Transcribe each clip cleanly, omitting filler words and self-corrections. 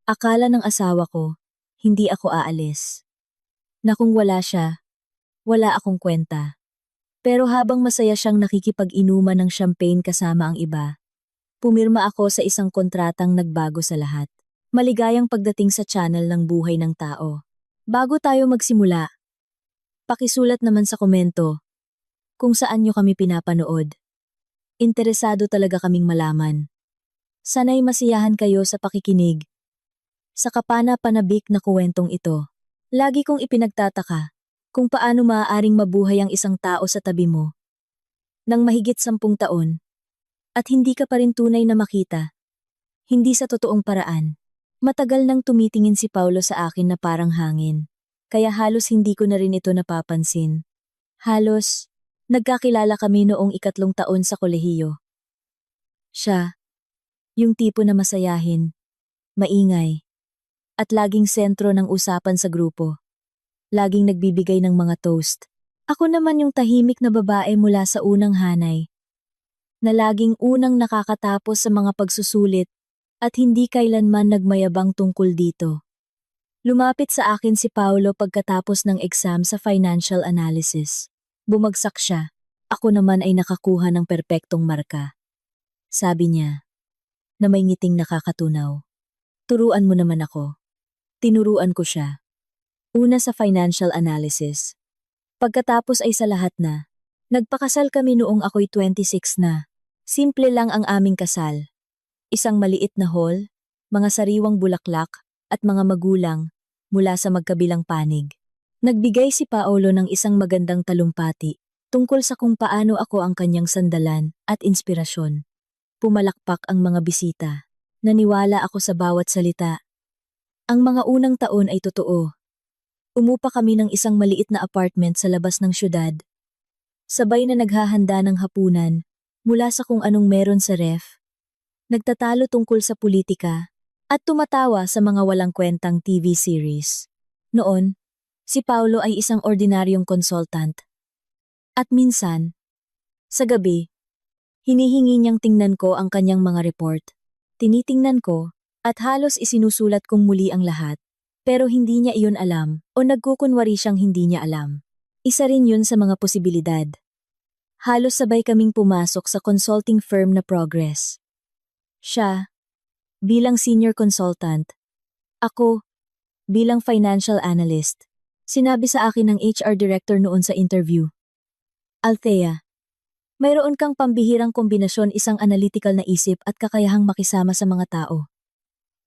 Akala ng asawa ko, hindi ako aalis. Na kung wala siya, wala akong kwenta. Pero habang masaya siyang nakikipag-inuman ng champagne kasama ang iba, pumirma ako sa isang kontratang nagbago sa lahat. Maligayang pagdating sa channel ng buhay ng tao. Bago tayo magsimula, pakisulat naman sa komento kung saan nyo kami pinapanood. Interesado talaga kaming malaman. Sana'y masiyahan kayo sa pakikinig. Sa kapana-panabik na kuwentong ito, lagi kong ipinagtataka kung paano maaaring mabuhay ang isang tao sa tabi mo nang mahigit 10 taon at hindi ka pa rin tunay na makita. Hindi sa totoong paraan. Matagal nang tumitingin si Paulo sa akin na parang hangin, kaya halos hindi ko na rin ito napapansin. Halos, nagkakilala kami noong 3 taon sa kolehiyo. Siya, yung tipo na masayahin, maingay, at laging sentro ng usapan sa grupo. Laging nagbibigay ng mga toast. Ako naman yung tahimik na babae mula sa unang hanay, na laging unang nakakatapos sa mga pagsusulit at hindi kailanman nagmayabang tungkol dito. Lumapit sa akin si Paulo pagkatapos ng exam sa financial analysis. Bumagsak siya. Ako naman ay nakakuha ng perpektong marka. Sabi niya, na may ngiting nakakatunaw. Turuan mo naman ako. Tinuruan ko siya. Una sa financial analysis. Pagkatapos ay sa lahat na. Nagpakasal kami noong ako'y 26 na. Simple lang ang aming kasal. Isang maliit na hall, mga sariwang bulaklak, at mga magulang mula sa magkabilang panig. Nagbigay si Paolo ng isang magandang talumpati tungkol sa kung paano ako ang kanyang sandalan at inspirasyon. Pumalakpak ang mga bisita. Naniwala ako sa bawat salita. Ang mga unang taon ay totoo. Umupa kami ng isang maliit na apartment sa labas ng syudad. Sabay na naghahanda ng hapunan mula sa kung anong meron sa ref. Nagtatalo tungkol sa politika at tumatawa sa mga walang kwentang TV series. Noon, si Paulo ay isang ordinaryong consultant. At minsan, sa gabi, hinihingi niyang tingnan ko ang kanyang mga report. Tinitingnan ko at halos isinusulat kong muli ang lahat. Pero hindi niya iyon alam o nagkukunwari siyang hindi niya alam. Isa rin yun sa mga posibilidad. Halos sabay kaming pumasok sa consulting firm na Progress. Siya, bilang senior consultant. Ako, bilang financial analyst. Sinabi sa akin ng HR director noon sa interview. Althea, mayroon kang pambihirang kombinasyon, isang analytical na isip at kakayahang makisama sa mga tao.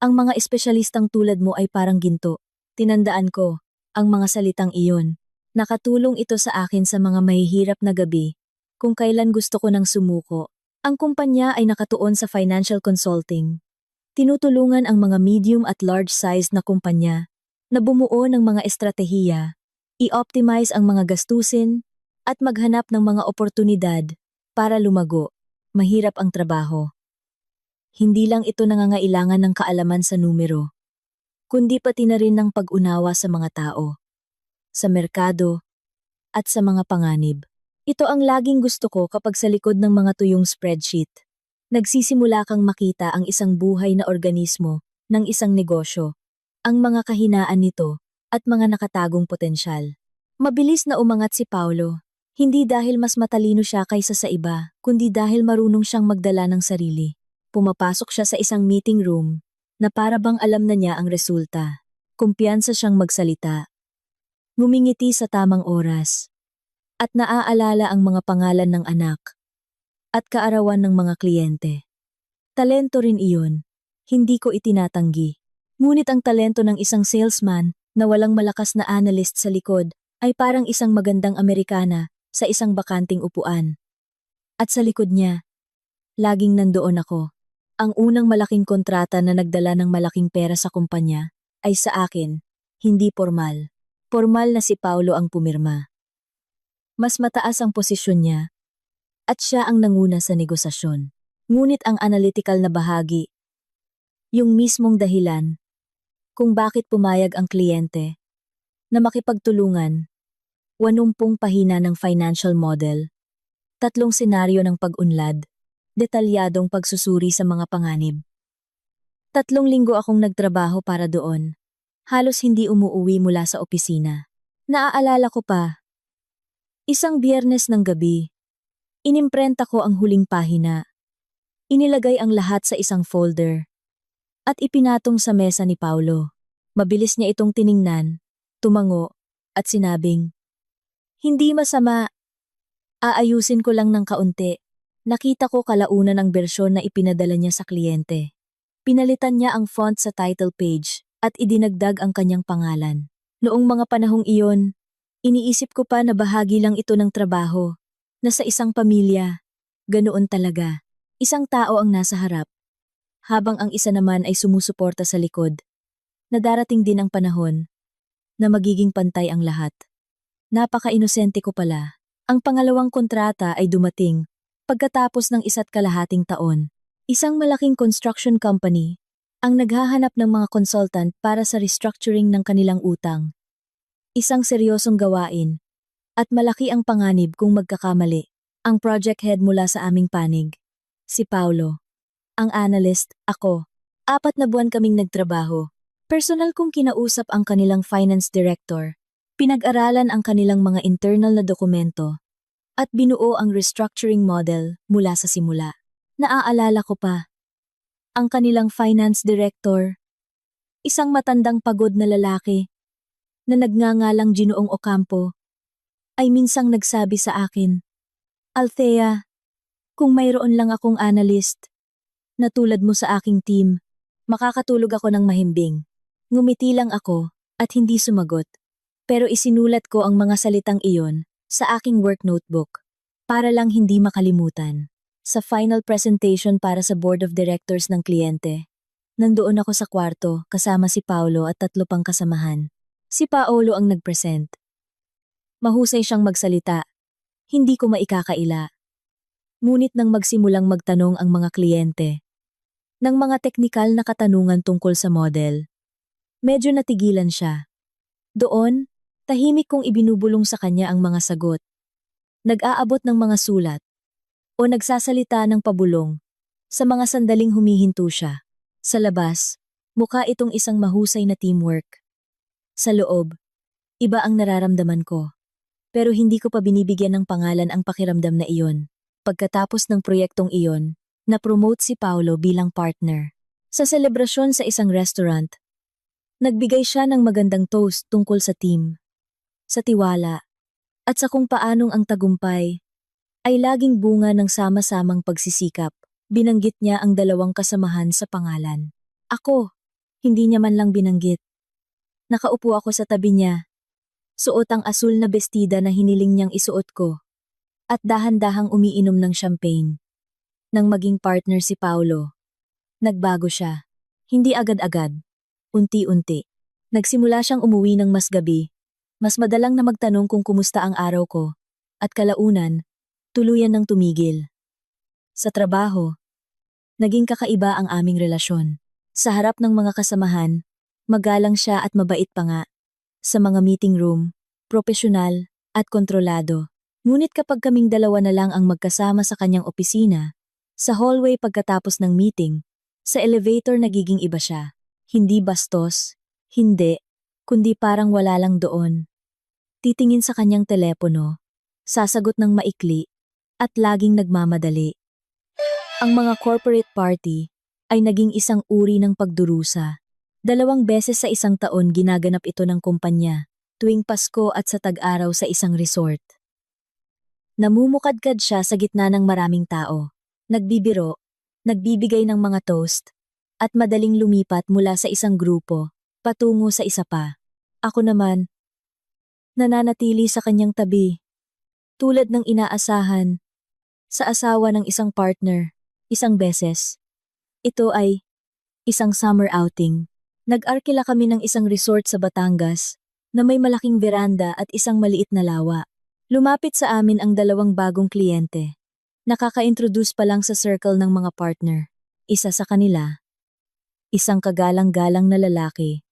Ang mga espesyalistang tulad mo ay parang ginto. Tinandaan ko, ang mga salitang iyon. Nakatulong ito sa akin sa mga mahihirap na gabi, kung kailan gusto ko nang sumuko. Ang kumpanya ay nakatuon sa financial consulting. Tinutulungan ang mga medium at large size na kumpanya na bumuo ng mga estratehiya, i-optimize ang mga gastusin, at maghanap ng mga oportunidad para lumago. Mahirap ang trabaho. Hindi lang ito nangangailangan ng kaalaman sa numero, kundi pati na rin ng pag-unawa sa mga tao, sa merkado, at sa mga panganib. Ito ang laging gusto ko kapag sa likod ng mga tuyong spreadsheet. Nagsisimula kang makita ang isang buhay na organismo ng isang negosyo, ang mga kahinaan nito, at mga nakatagong potensyal. Mabilis na umangat si Paulo, hindi dahil mas matalino siya kaysa sa iba, kundi dahil marunong siyang magdala ng sarili. Pumapasok siya sa isang meeting room na para bang alam na niya ang resulta. Kumpiyansa siyang magsalita. Ngumingiti sa tamang oras. At naaalala ang mga pangalan ng anak at kaarawan ng mga kliyente. Talento rin iyon, hindi ko itinatanggi. Ngunit ang talento ng isang salesman na walang malakas na analyst sa likod ay parang isang magandang Amerikana sa isang bakanting upuan. At sa likod niya, laging nandoon ako. Ang unang malaking kontrata na nagdala ng malaking pera sa kumpanya ay sa akin, hindi formal. Formal na si Paulo ang pumirma. Mas mataas ang posisyon niya at siya ang nanguna sa negosasyon. Ngunit ang analytical na bahagi, yung mismong dahilan kung bakit pumayag ang kliyente na makipagtulungan, 80 pahina ng financial model, 3 senaryo ng pag-unlad, detalyadong pagsusuri sa mga panganib. 3 linggo akong nagtrabaho para doon. Halos hindi umuuwi mula sa opisina. Naaalala ko pa, isang Biyernes ng gabi, inimprenta ko ang huling pahina. Inilagay ang lahat sa isang folder at ipinatong sa mesa ni Paulo. Mabilis niya itong tiningnan, tumango, at sinabing, "Hindi masama. Aayusin ko lang ng kaunti." Nakita ko kalaunan ang bersyon na ipinadala niya sa kliyente. Pinalitan niya ang font sa title page at idinagdag ang kanyang pangalan. Noong mga panahong iyon, iniisip ko pa na bahagi lang ito ng trabaho, na sa isang pamilya. Ganoon talaga. Isang tao ang nasa harap, habang ang isa naman ay sumusuporta sa likod. Na darating din ang panahon na magiging pantay ang lahat. Napaka-inosente ko pala. Ang pangalawang kontrata ay dumating pagkatapos ng 1.5 taon. Isang malaking construction company ang naghahanap ng mga consultant para sa restructuring ng kanilang utang. Isang seryosong gawain at malaki ang panganib kung magkakamali. Ang project head mula sa aming panig, si Paulo. Ang analyst, ako. 4 na buwan kaming nagtrabaho. Personal kong kinausap ang kanilang finance director. Pinag-aralan ang kanilang mga internal na dokumento at binuo ang restructuring model mula sa simula. Naaalala ko pa, ang kanilang finance director, isang matandang pagod na lalaki na nagngangalang Ginoong Ocampo, ay minsang nagsabi sa akin, "Althea, kung mayroon lang akong analyst na tulad mo sa aking team, makakatulog ako ng mahimbing." Ngumiti lang ako at hindi sumagot, pero isinulat ko ang mga salitang iyon sa aking work notebook para lang hindi makalimutan. Sa final presentation para sa board of directors ng kliyente, nandoon ako sa kwarto kasama si Paulo at 3 pang kasamahan. Si Paulo ang nag-present. Mahusay siyang magsalita, hindi ko maikakaila. Ngunit nang magsimulang magtanong ang mga kliyente ng mga teknikal na katanungan tungkol sa model, medyo natigilan siya. Doon, tahimik kong ibinubulong sa kanya ang mga sagot. Nag-aabot ng mga sulat o nagsasalita ng pabulong sa mga sandaling humihinto siya. Sa labas, mukha itong isang mahusay na teamwork. Sa loob, iba ang nararamdaman ko. Pero hindi ko pa binibigyan ng pangalan ang pakiramdam na iyon. Pagkatapos ng proyektong iyon, na-promote si Paulo bilang partner. Sa selebrasyon sa isang restaurant, nagbigay siya ng magandang toast tungkol sa team, sa tiwala, at sa kung paanong ang tagumpay ay laging bunga ng sama-samang pagsisikap. Binanggit niya ang 2 kasamahan sa pangalan. Ako, hindi niya man lang binanggit. Nakaupo ako sa tabi niya. Suot ang asul na bestida na hiniling niyang isuot ko. At dahan-dahang umiinom ng champagne. Nang maging partner si Paulo, nagbago siya. Hindi agad-agad. Unti-unti. Nagsimula siyang umuwi ng mas gabi. Mas madalang na magtanong kung kumusta ang araw ko. At kalaunan, tuluyan ng tumigil. Sa trabaho, naging kakaiba ang aming relasyon. Sa harap ng mga kasamahan, magalang siya at mabait pa nga. Sa mga meeting room, propesyonal at kontrolado. Ngunit kapag kaming 2 na lang ang magkasama sa kanyang opisina, sa hallway pagkatapos ng meeting, sa elevator nagiging iba siya. Hindi bastos, hindi, kundi parang wala lang doon. Titingin sa kanyang telepono, sasagot ng maikli, at laging nagmamadali. Ang mga corporate party ay naging isang uri ng pagdurusa. 2 beses sa isang taon ginaganap ito ng kumpanya, tuwing Pasko at sa tag-araw sa isang resort. Namumukadkad siya sa gitna ng maraming tao. Nagbibiro, nagbibigay ng mga toast, at madaling lumipat mula sa isang grupo, patungo sa isa pa. Ako naman, nananatili sa kanyang tabi. Tulad ng inaasahan, sa asawa ng isang partner, isang beses. Ito ay isang summer outing. Nag-arkila kami ng isang resort sa Batangas na may malaking veranda at isang maliit na lawa. Lumapit sa amin ang 2 bagong kliyente. Nakaka-introduce pa lang sa circle ng mga partner. Isa sa kanila, isang kagalang-galang na lalaki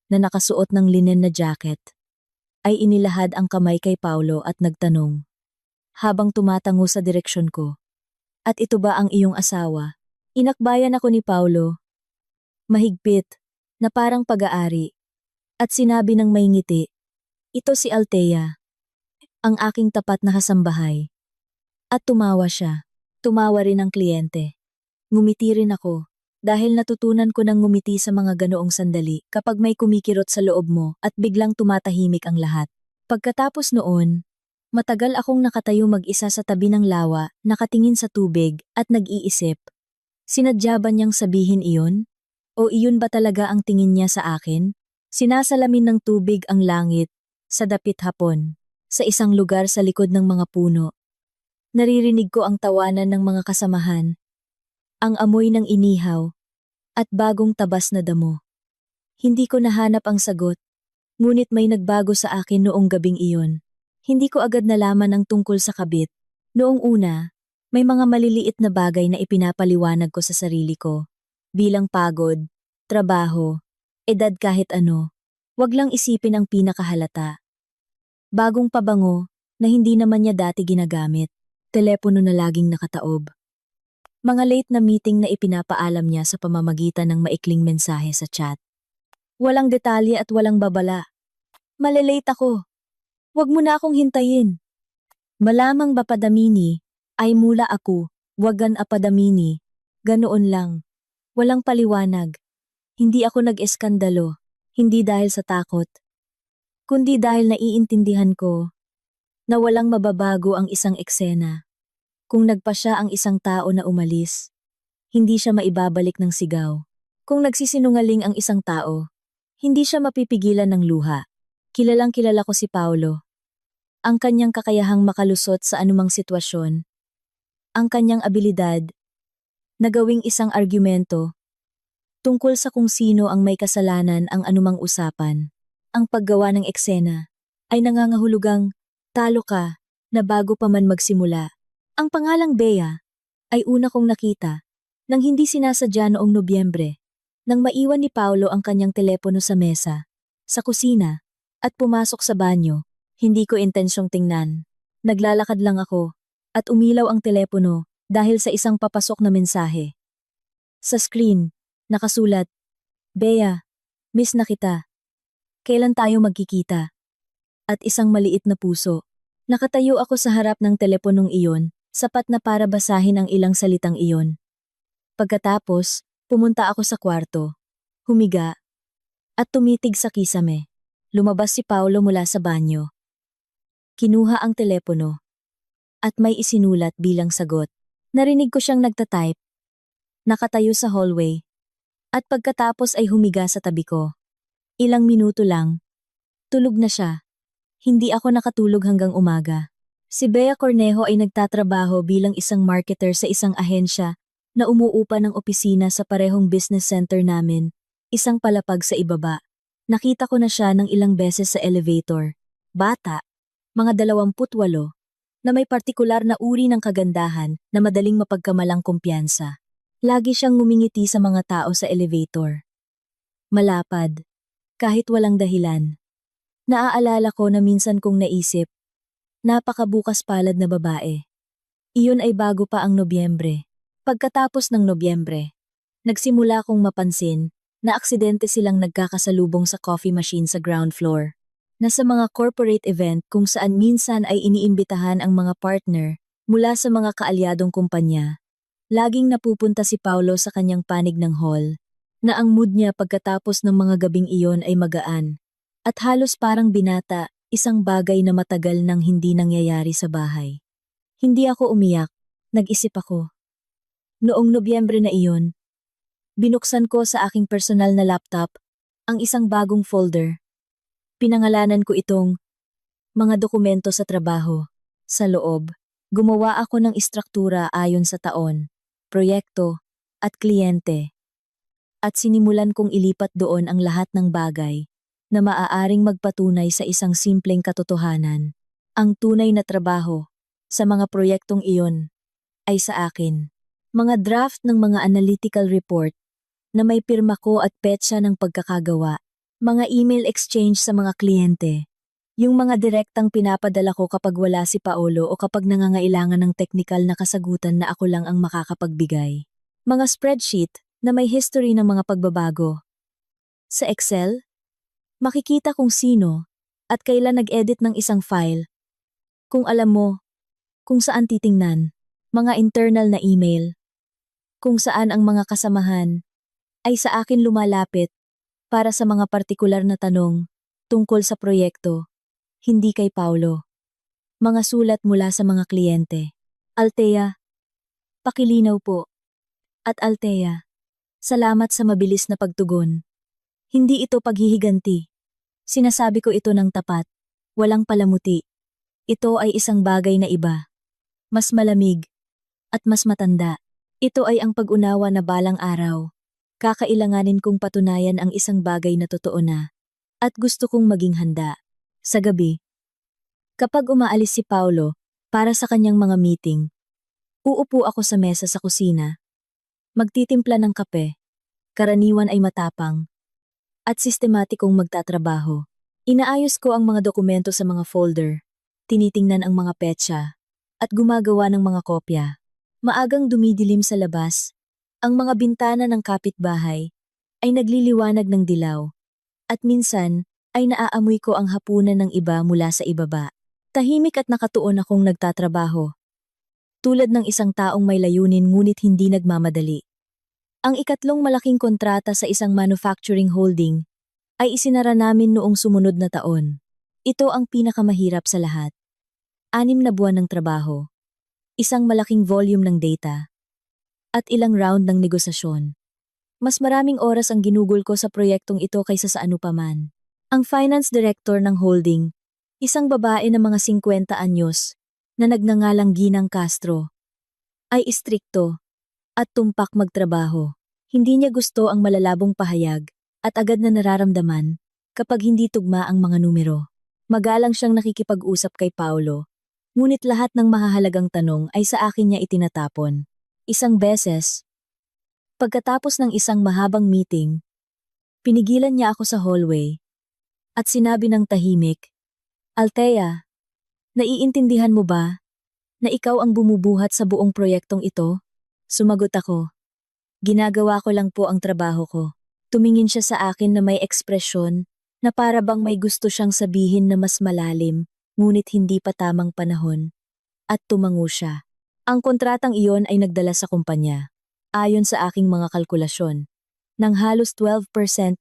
na nakasuot ng linen na jacket, ay inilahad ang kamay kay Paulo at nagtanong, habang tumatango sa direksyon ko, "At ito ba ang iyong asawa?" Inakbayan ako ni Paulo. mahigpit, na parang pag-aari. At sinabi ng may ngiti, "Ito si Althea, ang aking tapat na kasambahay." At tumawa siya. Tumawa rin ang kliyente. Ngumiti rin ako, dahil natutunan ko ng ngumiti sa mga ganoong sandali kapag may kumikirot sa loob mo at biglang tumatahimik ang lahat. Pagkatapos noon, matagal akong nakatayo mag-isa sa tabi ng lawa, nakatingin sa tubig at nag-iisip. Sinadya ba niyang sabihin iyon? O iyon ba talaga ang tingin niya sa akin? Sinasalamin ng tubig ang langit, sa dapit hapon, sa isang lugar sa likod ng mga puno. Naririnig ko ang tawanan ng mga kasamahan, ang amoy ng inihaw, at bagong tabas na damo. Hindi ko nahanap ang sagot, ngunit may nagbago sa akin noong gabing iyon. Hindi ko agad nalaman ang tungkol sa kabit. Noong una, may mga maliliit na bagay na ipinapaliwanag ko sa sarili ko. Bilang pagod, trabaho, edad kahit ano. Wag lang isipin ang pinakahalata. Bagong pabango na hindi naman niya dati ginagamit. Telepono na laging nakataob. Mga late na meeting na ipinapaalam niya sa pamamagitan ng maikling mensahe sa chat. Walang detalye at walang babala. Malilate ako. Wag mo na akong hintayin. Malamang bapadamini, ay mula ako, wagan apadamini. Ganoon lang. Walang paliwanag. Hindi ako nag-eskandalo, hindi dahil sa takot, kundi dahil naiintindihan ko na walang mababago ang isang eksena. Kung nagpa siya ang isang tao na umalis, hindi siya maibabalik ng sigaw. Kung nagsisinungaling ang isang tao, hindi siya mapipigilan ng luha. Kilalang kilala ko si Paulo. Ang kanyang kakayahang makalusot sa anumang sitwasyon. Ang kanyang abilidad na gawing isang argumento tungkol sa kung sino ang may kasalanan ang anumang usapan. Ang paggawa ng eksena ay nangangahulugang talo ka na bago pa man magsimula. Ang pangalang Bea ay una kong nakita nang hindi sinasadya noong Nobyembre, nang maiwan ni Paulo ang kanyang telepono sa mesa, sa kusina, at pumasok sa banyo. Hindi ko intensyong tingnan. Naglalakad lang ako, at umilaw ang telepono dahil sa isang papasok na mensahe. Sa screen, nakasulat, "Bea, miss na kita. Kailan tayo magkikita?" At isang maliit na puso. Nakatayo ako sa harap ng teleponong iyon, sapat na para basahin ang ilang salitang iyon. Pagkatapos, pumunta ako sa kwarto, humiga, at tumitig sa kisame. Lumabas si Paulo mula sa banyo. Kinuha ang telepono, at may isinulat bilang sagot. Narinig ko siyang nagtatype. Nakatayo sa hallway, at pagkatapos ay humiga sa tabi ko. Ilang minuto lang, tulog na siya. Hindi ako nakatulog hanggang umaga. Si Bea Cornejo ay nagtatrabaho bilang isang marketer sa isang ahensya na umuupa ng opisina sa parehong business center namin, isang palapag sa ibaba. Nakita ko na siya ng ilang beses sa elevator. Bata, mga 28, na may partikular na uri ng kagandahan na madaling mapagkamalang kumpiyansa. Lagi siyang ngumingiti sa mga tao sa elevator. Malapad, kahit walang dahilan. Naaalala ko na minsan kong naisip, napakabukas palad na babae. Iyon ay bago pa ang Nobyembre. Pagkatapos ng Nobyembre, nagsimula kong mapansin na aksidente silang nagkakasalubong sa coffee machine sa ground floor. Na sa mga corporate event kung saan minsan ay iniimbitahan ang mga partner mula sa mga kaalyadong kumpanya. Laging napupunta si Paulo sa kanyang panig ng hall, na ang mood niya pagkatapos ng mga gabing iyon ay magaan. At halos parang binata, isang bagay na matagal nang hindi nangyayari sa bahay. Hindi ako umiyak, nag-isip ako. Noong Nobyembre na iyon, binuksan ko sa aking personal na laptop ang isang bagong folder. Pinangalanan ko itong mga dokumento sa trabaho. Sa loob, gumawa ako ng istruktura ayon sa taon, proyekto, at kliyente. At sinimulan kong ilipat doon ang lahat ng bagay na maaaring magpatunay sa isang simpleng katotohanan. Ang tunay na trabaho sa mga proyektong iyon ay sa akin. Mga draft ng mga analytical report na may pirma ko at petsa ng pagkakagawa. Mga email exchange sa mga kliyente. Yung mga direktang pinapadala ko kapag wala si Paolo o kapag nangangailangan ng teknikal na kasagutan na ako lang ang makakapagbigay. Mga spreadsheet na may history ng mga pagbabago. Sa Excel, makikita kung sino at kailan nag-edit ng isang file. Kung alam mo kung saan titingnan, mga internal na email, kung saan ang mga kasamahan ay sa akin lumalapit para sa mga partikular na tanong tungkol sa proyekto, hindi kay Paulo. Mga sulat mula sa mga kliyente. Althea, pakilinaw po. At Althea, salamat sa mabilis na pagtugon. Hindi ito paghihiganti. Sinasabi ko ito ng tapat, walang palamuti. Ito ay isang bagay na iba. Mas malamig at mas matanda. Ito ay ang pag-unawa na balang araw. Kakailanganin kong patunayan ang isang bagay na totoo na. At gusto kong maging handa. Sa gabi, kapag umaalis si Paulo para sa kanyang mga meeting, uupo ako sa mesa sa kusina. Magtitimpla ng kape. Karaniwan ay matapang. At sistematikong magtatrabaho. Inaayos ko ang mga dokumento sa mga folder. Tinitingnan ang mga petsa. At gumagawa ng mga kopya. Maagang dumidilim sa labas. Ang mga bintana ng kapitbahay ay nagliliwanag ng dilaw. At minsan ay naaamoy ko ang hapunan ng iba mula sa ibaba. Tahimik at nakatuon akong nagtatrabaho. Tulad ng isang taong may layunin ngunit hindi nagmamadali. Ang ikatlong malaking kontrata sa isang manufacturing holding ay isinara namin noong sumunod na taon. Ito ang pinakamahirap sa lahat. 6 na buwan ng trabaho. Isang malaking volume ng data. At ilang round ng negosasyon. Mas maraming oras ang ginugol ko sa proyektong ito kaysa sa anupaman. Ang finance director ng holding, isang babae na mga 50 anyos, na nagngangalang Ginang Castro, ay istrikto at tumpak magtrabaho. Hindi niya gusto ang malalabong pahayag at agad na nararamdaman kapag hindi tugma ang mga numero. Magalang siyang nakikipag-usap kay Paulo, ngunit lahat ng mahahalagang tanong ay sa akin niya itinatapon. Isang beses, pagkatapos ng isang mahabang meeting, pinigilan niya ako sa hallway at sinabi ng tahimik, Althea, naiintindihan mo ba na ikaw ang bumubuhat sa buong proyektong ito? Sumagot ako. Ginagawa ko lang po ang trabaho ko. Tumingin siya sa akin na may ekspresyon na para bang may gusto siyang sabihin na mas malalim, ngunit hindi pa tamang panahon. At tumango siya. Ang kontratang iyon ay nagdala sa kumpanya, ayon sa aking mga kalkulasyon, ng halos 12%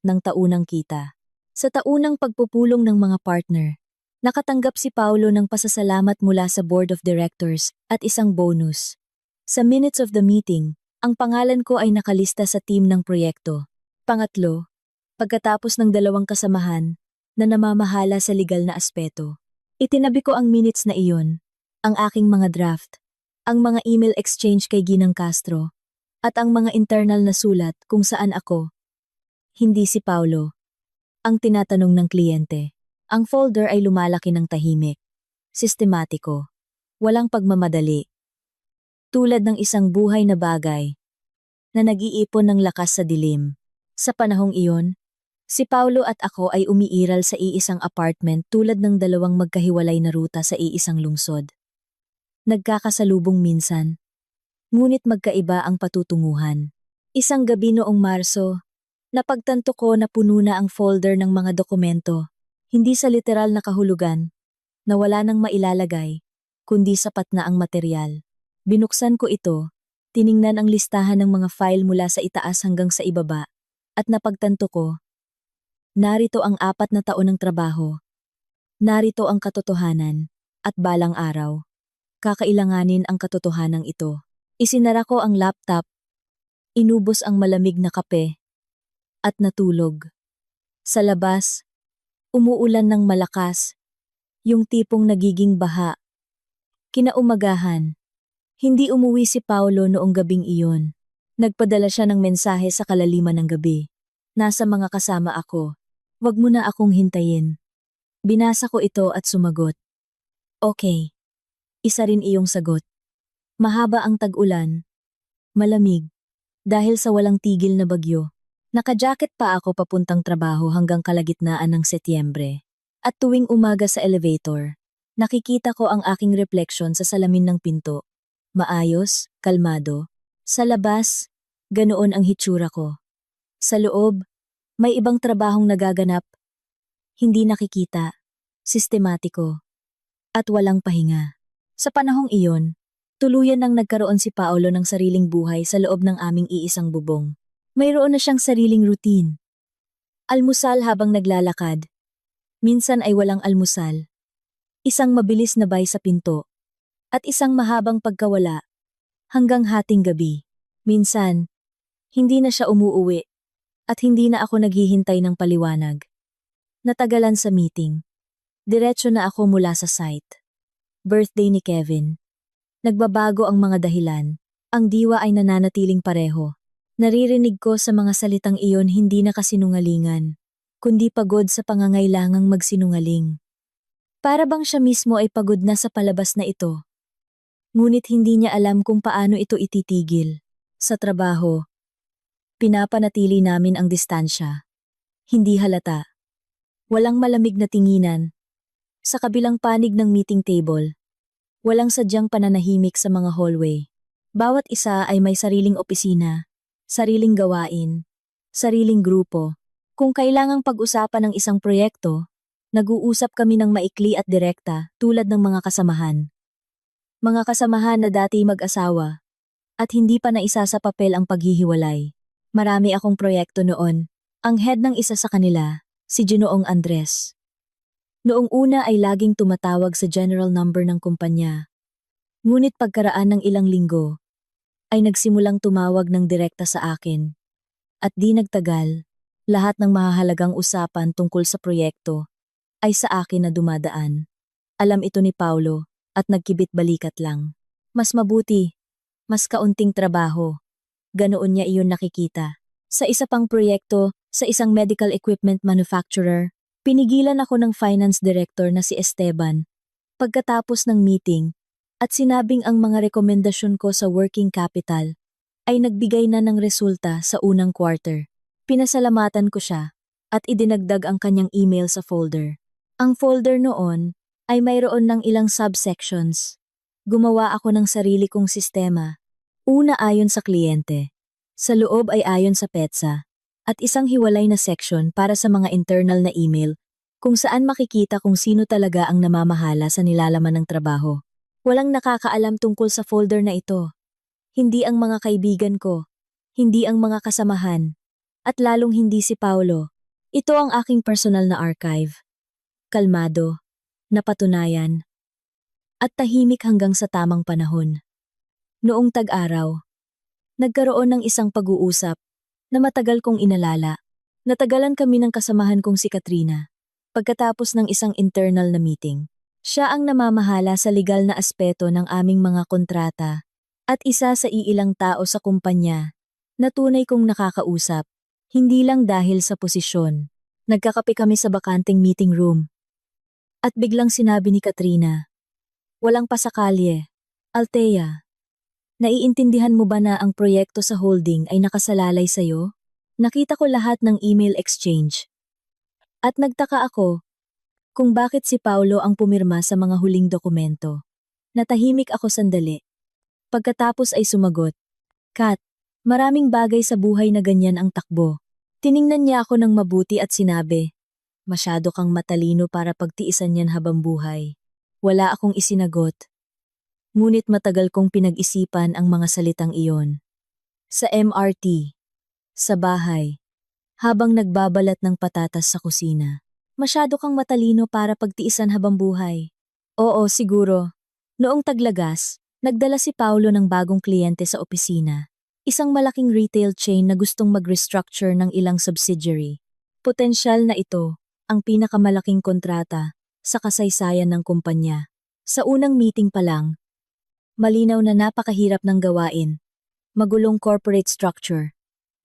ng taunang kita. Sa taunang pagpupulong ng mga partner, nakatanggap si Paulo ng pasasalamat mula sa board of directors at isang bonus. Sa minutes of the meeting, ang pangalan ko ay nakalista sa team ng proyekto. Pangatlo, pagkatapos ng 2 kasamahan na namamahala sa legal na aspeto, itinabi ko ang minutes na iyon, ang aking mga draft, ang mga email exchange kay Ginang Castro, at ang mga internal na sulat kung saan ako, hindi si Paulo, ang tinatanong ng kliyente. Ang folder ay lumalaki ng tahimik, sistematiko, walang pagmamadali. Tulad ng isang buhay na bagay na nag-iipon ng lakas sa dilim. Sa panahong iyon, si Paulo at ako ay umiiral sa iisang apartment tulad ng 2 magkahiwalay na ruta sa iisang lungsod. Nagkakasalubong minsan, ngunit magkaiba ang patutunguhan. Isang gabi noong Marso, napagtanto ko na puno na ang folder ng mga dokumento, hindi sa literal na kahulugan, na wala nang mailalagay, kundi sapat na ang material. Binuksan ko ito, tiningnan ang listahan ng mga file mula sa itaas hanggang sa ibaba, at napagtanto ko, narito ang 4 na taon ng trabaho. Narito ang katotohanan, at balang araw, kakailanganin ang katotohanan ito. Isinara ko ang laptop, inubos ang malamig na kape, at natulog. Sa labas, umuulan ng malakas, yung tipong nagiging baha. Kinaumagahan, hindi umuwi si Paulo noong gabing iyon. Nagpadala siya ng mensahe sa kalaliman ng gabi. Nasa mga kasama ako. Wag mo na akong hintayin. Binasa ko ito at sumagot. Okay. Isa rin iyong sagot. Mahaba ang tag-ulan. Malamig. Dahil sa walang tigil na bagyo. Naka-jacket pa ako papuntang trabaho hanggang kalagitnaan ng Setyembre. At tuwing umaga sa elevator, nakikita ko ang aking refleksyon sa salamin ng pinto. Maayos, kalmado. Sa labas, Ganoon ang hitsura ko. Sa loob, may ibang trabahong nagaganap, hindi nakikita, sistematiko, at walang pahinga. Sa panahong iyon, tuluyan nang nagkaroon si Paolo ng sariling buhay sa loob ng aming iisang bubong. Mayroon na siyang sariling routine. Almusal habang naglalakad. Minsan ay walang almusal. Isang mabilis na bay sa pinto. At isang mahabang pagkawala. Hanggang hating gabi. Minsan, hindi na siya umuuwi. At hindi na ako naghihintay ng paliwanag. Natagalan sa meeting. Diretso na ako mula sa site. Birthday ni Kevin. Nagbabago ang mga dahilan. Ang diwa ay nananatiling pareho. Naririnig ko sa mga salitang iyon hindi na kasinungalingan, kundi pagod sa pangangailangang magsinungaling. Para bang siya mismo ay pagod na sa palabas na ito. Ngunit hindi niya alam kung paano ito ititigil. Sa trabaho, pinapanatili namin ang distansya. Hindi halata. Walang malamig na tinginan. Sa kabilang panig ng meeting table, walang sadyang pananahimik sa mga hallway. Bawat isa ay may sariling opisina, sariling gawain, sariling grupo. Kung kailangang pag-usapan ng isang proyekto, nag-uusap kami ng maikli at direkta tulad ng mga kasamahan. Mga kasamahan na dati mag-asawa at hindi pa naisa sa papel ang paghihiwalay. Marami akong proyekto noon. Ang head ng isa sa kanila, si Ginoong Andres. Noong una ay laging tumatawag sa general number ng kumpanya. Ngunit pagkaraan ng ilang linggo, ay nagsimulang tumawag ng direkta sa akin. At di nagtagal, lahat ng mahahalagang usapan tungkol sa proyekto ay sa akin na dumadaan. Alam ito ni Paulo at nagkibit-balikat lang. Mas mabuti, mas kaunting trabaho. Ganoon niya iyon nakikita. Sa isa pang proyekto, sa isang medical equipment manufacturer, pinigilan ako ng finance director na si Esteban. Pagkatapos ng meeting, at sinabing ang mga rekomendasyon ko sa working capital ay nagbigay na ng resulta sa unang quarter. Pinasalamatan ko siya at idinagdag ang kanyang email sa folder. Ang folder noon ay mayroon ng ilang subsections. Gumawa ako ng sarili kong sistema. Una ayon sa kliyente. Sa loob ay ayon sa petsa. At isang hiwalay na section para sa mga internal na email kung saan makikita kung sino talaga ang namamahala sa nilalaman ng trabaho. Walang nakakaalam tungkol sa folder na ito. Hindi ang mga kaibigan ko, hindi ang mga kasamahan, at lalong hindi si Paulo. Ito ang aking personal na archive. Kalmado, napatunayan, at tahimik hanggang sa tamang panahon. Noong tag-araw, nagkaroon ng isang pag-uusap na matagal kong inalala. Natagalan kami ng kasamahan kong si Katrina. Pagkatapos ng isang internal na meeting, siya ang namamahala sa legal na aspeto ng aming mga kontrata at isa sa iilang tao sa kumpanya na tunay kong nakakausap, hindi lang dahil sa posisyon. Nagkakape kami sa bakanting meeting room. At biglang sinabi ni Katrina, "Walang pasakalye, Althea. Naiintindihan mo ba na ang proyekto sa holding ay nakasalalay sa'yo?" Nakita ko lahat ng email exchange. At nagtaka ako kung bakit si Paulo ang pumirma sa mga huling dokumento. Natahimik ako sandali. Pagkatapos ay sumagot, "Kat, maraming bagay sa buhay na ganyan ang takbo." Tiningnan niya ako ng mabuti at sinabi, "Masyado kang matalino para pagtiisan yan habang buhay." Wala akong isinagot. Ngunit matagal kong pinag-isipan ang mga salitang iyon. Sa MRT, sa bahay, habang nagbabalat ng patatas sa kusina. Masyado kang matalino para pagtiisan habang buhay. Oo, siguro. Noong taglagas, nagdala si Paulo ng bagong kliyente sa opisina. Isang malaking retail chain na gustong mag-restructure ng ilang subsidiary. Potensyal na ito, ang pinakamalaking kontrata sa kasaysayan ng kumpanya. Sa unang meeting pa lang, malinaw na napakahirap ng gawain. Magulong corporate structure,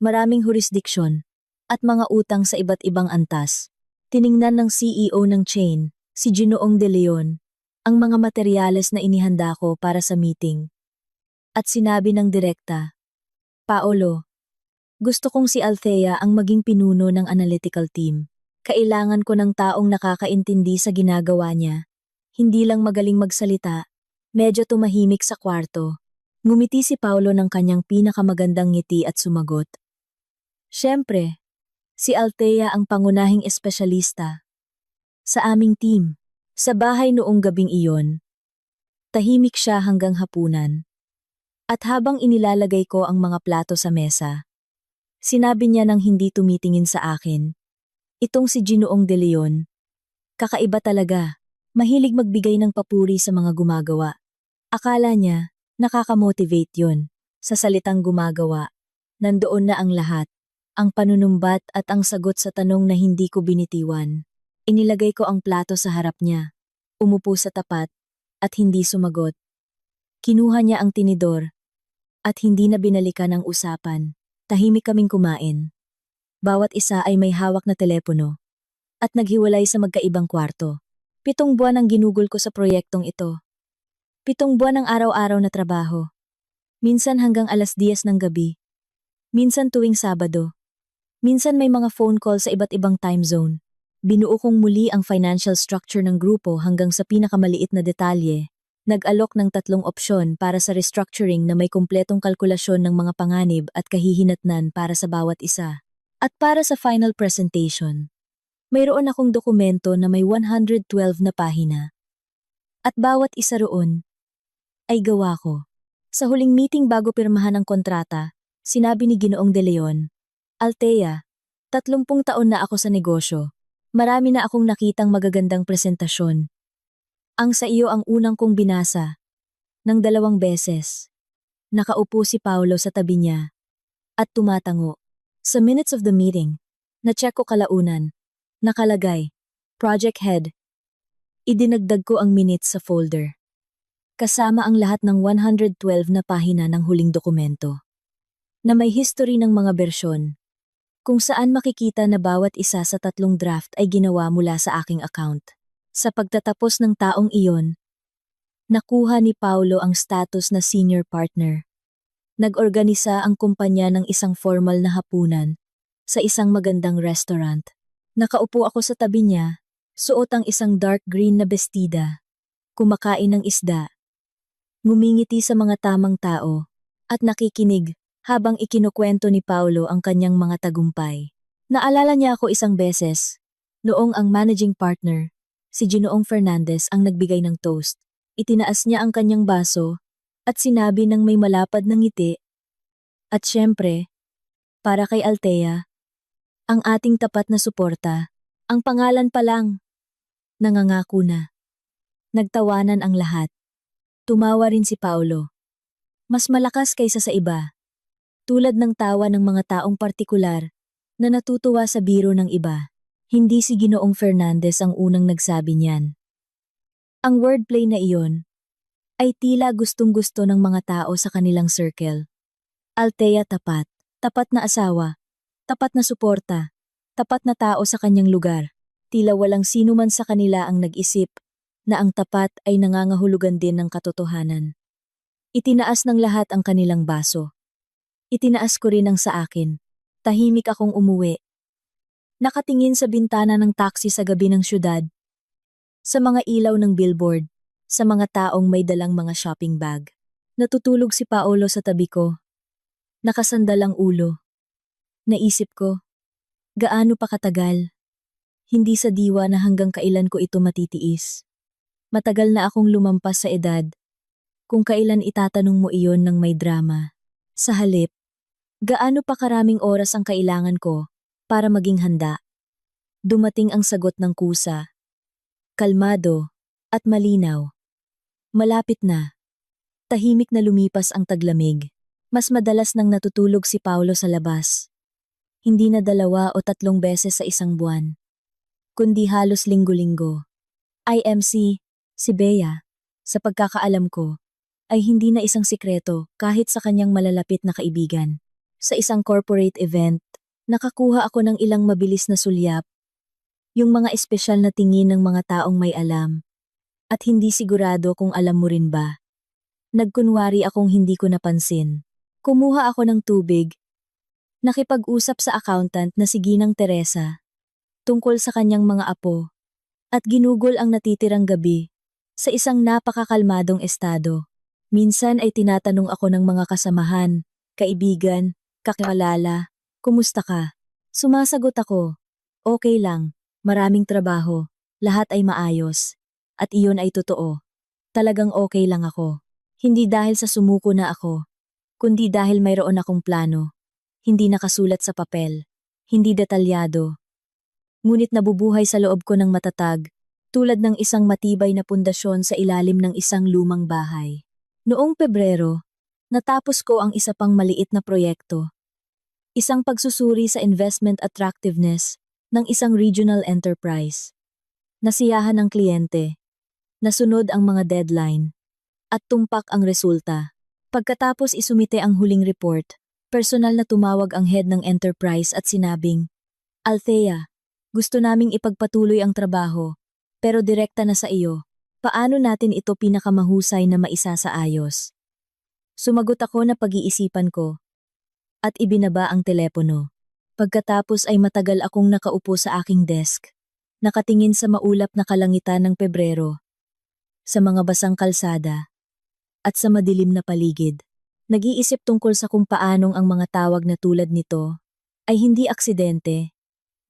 maraming jurisdiction, at mga utang sa iba't ibang antas. Tiningnan ng CEO ng chain, si Ginoong De Leon, ang mga materyales na inihanda ko para sa meeting. At sinabi ng direkta, "Paolo, gusto kong si Althea ang maging pinuno ng analytical team. Kailangan ko ng taong nakakaintindi sa ginagawa niya. Hindi lang magaling magsalita, medyo tumahimik sa kwarto, Ngumiti si Paolo ng kanyang pinakamagandang ngiti at sumagot. Siyempre, si Althea ang pangunahing espesyalista. Sa aming team, sa bahay noong gabing iyon, tahimik siya hanggang hapunan. At habang inilalagay ko ang mga plato sa mesa, sinabi niya nang hindi tumitingin sa akin. Itong si Ginoong De Leon, kakaiba talaga, mahilig magbigay ng papuri sa mga gumagawa. Akala niya, nakakamotivate yun. Sa salitang gumagawa, nandoon na ang lahat. Ang panunumbat at ang sagot sa tanong na hindi ko binitiwan. Inilagay ko ang plato sa harap niya. Umupo sa tapat at hindi sumagot. Kinuha niya ang tinidor at hindi na binalikan ang usapan. Tahimik kaming kumain. Bawat isa ay may hawak na telepono at naghiwalay sa magkaibang kwarto. 7 buwan ang ginugol ko sa proyektong ito. 7 buwan ang araw-araw na trabaho. Minsan hanggang 10:00 ng gabi. Minsan tuwing Sabado. Minsan may mga phone call sa iba't ibang time zone. Binuo kong muli ang financial structure ng grupo hanggang sa pinakamaliit na detalye. Nag-alok ng 3 opsyon para sa restructuring na may kumpletong kalkulasyon ng mga panganib at kahihinatnan para sa bawat isa. At para sa final presentation, mayroon akong dokumento na may 112 na pahina. At bawat isa roon ay gawa ko. Sa huling meeting bago pirmahan ang kontrata, sinabi ni Ginoong De Leon, Althea, 30 taon na ako sa negosyo. Marami na akong nakitang magagandang presentasyon. Ang sa iyo ang unang kong binasa. Ng 2 beses. Nakaupo si Paolo sa tabi niya. At tumatango. Sa minutes of the meeting, na-check ko kalaunan. Nakalagay, Project Head. Idinagdag ko ang minutes sa folder. Kasama ang lahat ng 112 na pahina ng huling dokumento. Na may history ng mga bersyon. Kung saan makikita na bawat isa sa 3 draft ay ginawa mula sa aking account. Sa pagtatapos ng taong iyon, nakuha ni Paolo ang status na senior partner. Nag-organisa ang kumpanya ng isang formal na hapunan sa isang magandang restaurant. Nakaupo ako sa tabi niya, suot ang isang dark green na bestida, kumakain ng isda, ngumingiti sa mga tamang tao, at nakikinig habang ikinukwento ni Paolo ang kanyang mga tagumpay. Naalala niya ako isang beses, noong ang managing partner, si Ginoong Fernandez ang nagbigay ng toast. Itinaas niya ang kanyang baso at sinabi ng may malapad na ngiti. At syempre, para kay Althea, ang ating tapat na suporta, ang pangalan pa lang. Nangangako na. Nagtawanan ang lahat. Tumawa rin si Paolo. Mas malakas kaysa sa iba. Tulad ng tawa ng mga taong partikular na natutuwa sa biro ng iba. Hindi si Ginoong Fernandez ang unang nagsabi niyan. Ang wordplay na iyon ay tila gustong-gusto ng mga tao sa kanilang circle. Althea tapat, tapat na asawa, tapat na suporta, tapat na tao sa kanyang lugar. Tila walang sino man sa kanila ang nag-isip na ang tapat ay nangangahulugan din ng katotohanan. Itinaas ng lahat ang kanilang baso. Itinaas ko rin ang sa akin. Tahimik akong umuwi. Nakatingin sa bintana ng taxi sa gabi ng syudad. Sa mga ilaw ng billboard. Sa mga taong may dalang mga shopping bag. Natutulog si Paolo sa tabi ko. Nakasandal ang ulo. Naisip ko, gaano pa katagal? Hindi sa diwa na hanggang kailan ko ito matitiis. Matagal na akong lumampas sa edad. Kung kailan itatanong mo iyon ng may drama. Sa halip, gaano pa karaming oras ang kailangan ko para maging handa? Dumating ang sagot ng kusa. Kalmado at malinaw. Malapit na. Tahimik na lumipas ang taglamig. Mas madalas nang natutulog si Paolo sa labas. Hindi na 2 o 3 beses sa isang buwan. Kundi halos linggo-linggo. IMC, si Bea, sa pagkakaalam ko, ay hindi na isang sikreto kahit sa kanyang malalapit na kaibigan. Sa isang corporate event, nakakuha ako ng ilang mabilis na sulyap. Yung mga espesyal na tingin ng mga taong may alam. At hindi sigurado kung alam mo rin ba. Nagkunwari akong hindi ko napansin. Kumuha ako ng tubig. Nakipag-usap sa accountant na si Ginang Teresa tungkol sa kanyang mga apo at ginugol ang natitirang gabi sa isang napakakalmadong estado. Minsan ay tinatanong ako ng mga kasamahan, kaibigan, kakilala, kumusta ka? Sumasagot ako, okay lang, maraming trabaho, lahat ay maayos. At iyon ay totoo. Talagang okay lang ako. Hindi dahil sa sumuko na ako, kundi dahil mayroon akong plano. Hindi nakasulat sa papel, hindi detalyado. Ngunit nabubuhay sa loob ko ng matatag, tulad ng isang matibay na pundasyon sa ilalim ng isang lumang bahay. Noong Pebrero, natapos ko ang isa pang maliit na proyekto. Isang pagsusuri sa investment attractiveness ng isang regional enterprise. Nasiyahan ang kliyente, nasunod ang mga deadline, at tumpak ang resulta. Pagkatapos isumite ang huling report, personal na tumawag ang head ng enterprise at sinabing, Althea, gusto naming ipagpatuloy ang trabaho, pero direkta na sa iyo. Paano natin ito pinakamahusay na maisasaayos? Sumagot ako na pag-iisipan ko, at ibinaba ang telepono. Pagkatapos ay matagal akong nakaupo sa aking desk, nakatingin sa maulap na kalangitan ng Pebrero, sa mga basang kalsada, at sa madilim na paligid. Nag-iisip tungkol sa kung paanong ang mga tawag na tulad nito ay hindi aksidente,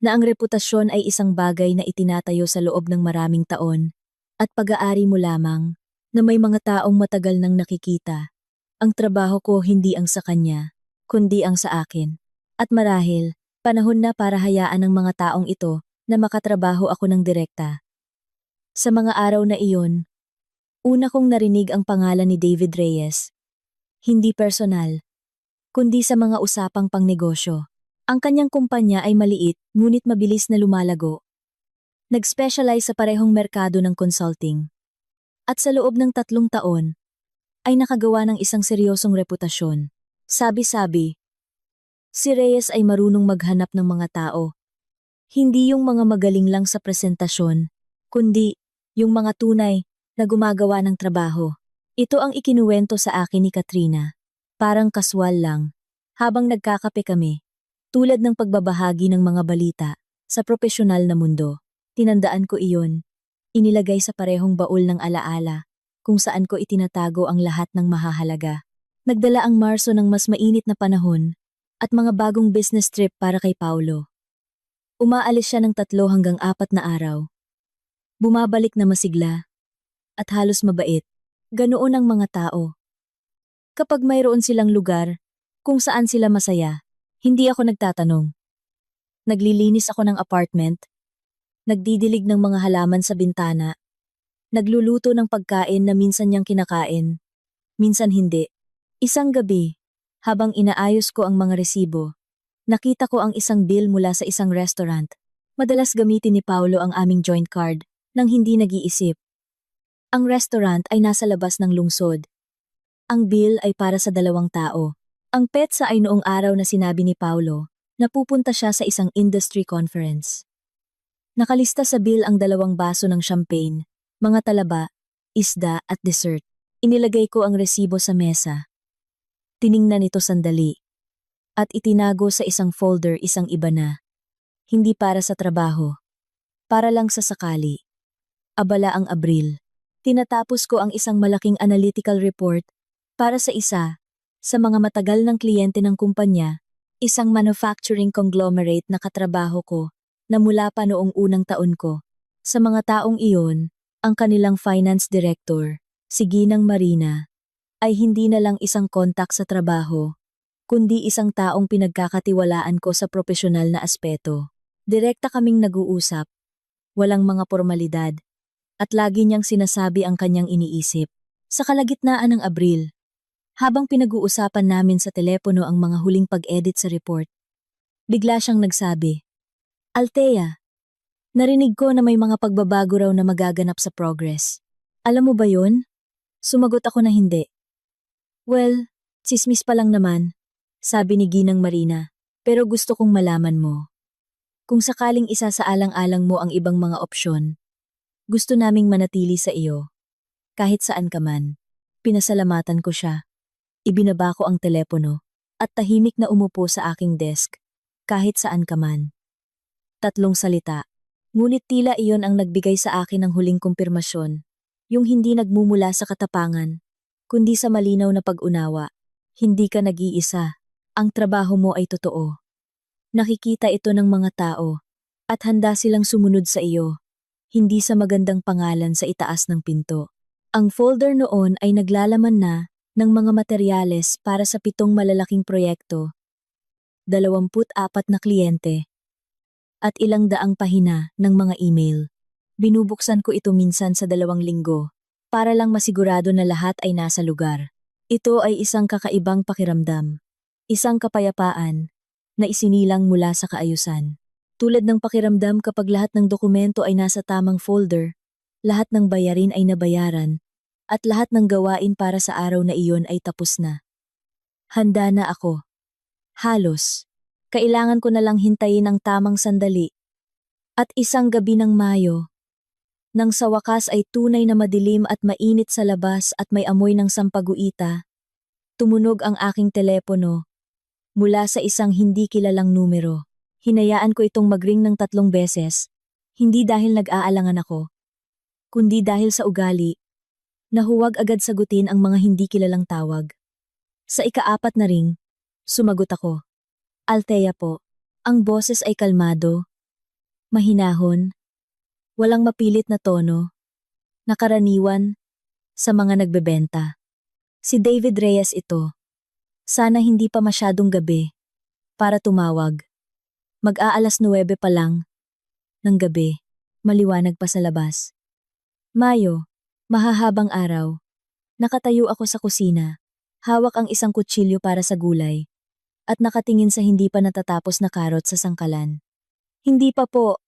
na ang reputasyon ay isang bagay na itinatayo sa loob ng maraming taon, at pag-aari mo lamang na may mga taong matagal nang nakikita. Ang trabaho ko hindi ang sa kanya, kundi ang sa akin. At marahil, panahon na para hayaan ng mga taong ito na makatrabaho ako ng direkta. Sa mga araw na iyon, una kong narinig ang pangalan ni David Reyes. Hindi personal, kundi sa mga usapang pangnegosyo. Ang kanyang kumpanya ay maliit, ngunit mabilis na lumalago. Nag-specialize sa parehong merkado ng consulting. At sa loob ng 3 taon, ay nakagawa ng isang seryosong reputasyon. Sabi-sabi, si Reyes ay marunong maghanap ng mga tao. Hindi yung mga magaling lang sa presentasyon, kundi yung mga tunay na gumagawa ng trabaho. Ito ang ikinuwento sa akin ni Katrina. Parang kaswal lang. Habang nagkakape kami, tulad ng pagbabahagi ng mga balita sa propesyonal na mundo. Tinandaan ko iyon. Inilagay sa parehong baul ng alaala, kung saan ko itinatago ang lahat ng mahahalaga. Nagdala ang Marso ng mas mainit na panahon at mga bagong business trip para kay Paulo. Umaalis siya ng 3 hanggang 4 na araw. Bumabalik na masigla at halos mabait. Ganoon ang mga tao. Kapag mayroon silang lugar kung saan sila masaya, hindi ako nagtatanong. Naglilinis ako ng apartment, nagdidilig ng mga halaman sa bintana, nagluluto ng pagkain na minsan niyang kinakain, minsan hindi. Isang gabi, habang inaayos ko ang mga resibo, nakita ko ang isang bill mula sa isang restaurant. Madalas gamitin ni Paulo ang aming joint card nang hindi nag-iisip. Ang restaurant ay nasa labas ng lungsod. Ang bill ay para sa 2 tao. Ang petsa ay noong araw na sinabi ni Paulo na pupunta siya sa isang industry conference. Nakalista sa bill ang 2 baso ng champagne, mga talaba, isda at dessert. Inilagay ko ang resibo sa mesa. Tiningnan ito sandali. At itinago sa isang folder isang iba na. Hindi para sa trabaho. Para lang sa sakali. Abala ang Abril. Tinatapos ko ang isang malaking analytical report para sa isa sa mga matagal ng kliyente ng kumpanya, isang manufacturing conglomerate na katrabaho ko na mula pa noong unang taon ko. Sa mga taong iyon, ang kanilang finance director, si Ginang Marina, ay hindi na lang isang kontak sa trabaho, kundi isang taong pinagkakatiwalaan ko sa propesyonal na aspeto. Direkta kaming nag-uusap, walang mga formalidad, at lagi niyang sinasabi ang kanyang iniisip. Sa kalagitnaan ng Abril, habang pinag-uusapan namin sa telepono ang mga huling pag-edit sa report, bigla siyang nagsabi, Althea, narinig ko na may mga pagbabago raw na magaganap sa progress. Alam mo ba yun? Sumagot ako na hindi. Well, tsismis pa lang naman, sabi ni Ginang Marina, pero gusto kong malaman mo. Kung sakaling isasaalang-alang mo ang ibang mga opsyon, gusto naming manatili sa iyo. Kahit saan ka man. Pinasalamatan ko siya. Ibinaba ko ang telepono at tahimik na umupo sa aking desk. Kahit saan ka man. 3 salita. Ngunit tila iyon ang nagbigay sa akin ng huling kumpirmasyon. Yung hindi nagmumula sa katapangan, kundi sa malinaw na pag-unawa. Hindi ka nag-iisa. Ang trabaho mo ay totoo. Nakikita ito ng mga tao at handa silang sumunod sa iyo, hindi sa magandang pangalan sa itaas ng pinto. Ang folder noon ay naglalaman na ng mga materyales para sa 7 malalaking proyekto, 24 na kliyente, at ilang daang pahina ng mga email. Binubuksan ko ito minsan sa 2 linggo para lang masigurado na lahat ay nasa lugar. Ito ay isang kakaibang pakiramdam, isang kapayapaan na isinilang mula sa kaayusan. Tulad ng pakiramdam kapag lahat ng dokumento ay nasa tamang folder, lahat ng bayarin ay nabayaran, at lahat ng gawain para sa araw na iyon ay tapos na. Handa na ako. Halos. Kailangan ko na lang hintayin ang tamang sandali. At isang gabi ng Mayo, nang sa wakas ay tunay na madilim at mainit sa labas at may amoy ng sampaguita, tumunog ang aking telepono mula sa isang hindi kilalang numero. Hinayaan ko itong mag-ring ng 3 beses, hindi dahil nag-aalangan ako, kundi dahil sa ugali, na huwag agad sagutin ang mga hindi kilalang tawag. Sa ika-4 na ring, sumagot ako. Althea po. Ang boses ay kalmado, mahinahon, walang mapilit na tono, nakaraniwan sa mga nagbebenta. Si David Reyes ito. Sana hindi pa masyadong gabi para tumawag. Mag-aalas 9 pa lang ng gabi, maliwanag pa sa labas. Mayo, mahahabang araw. Nakatayo ako sa kusina, hawak ang isang kutsilyo para sa gulay, at nakatingin sa hindi pa natatapos na karot sa sangkalan. Hindi pa po,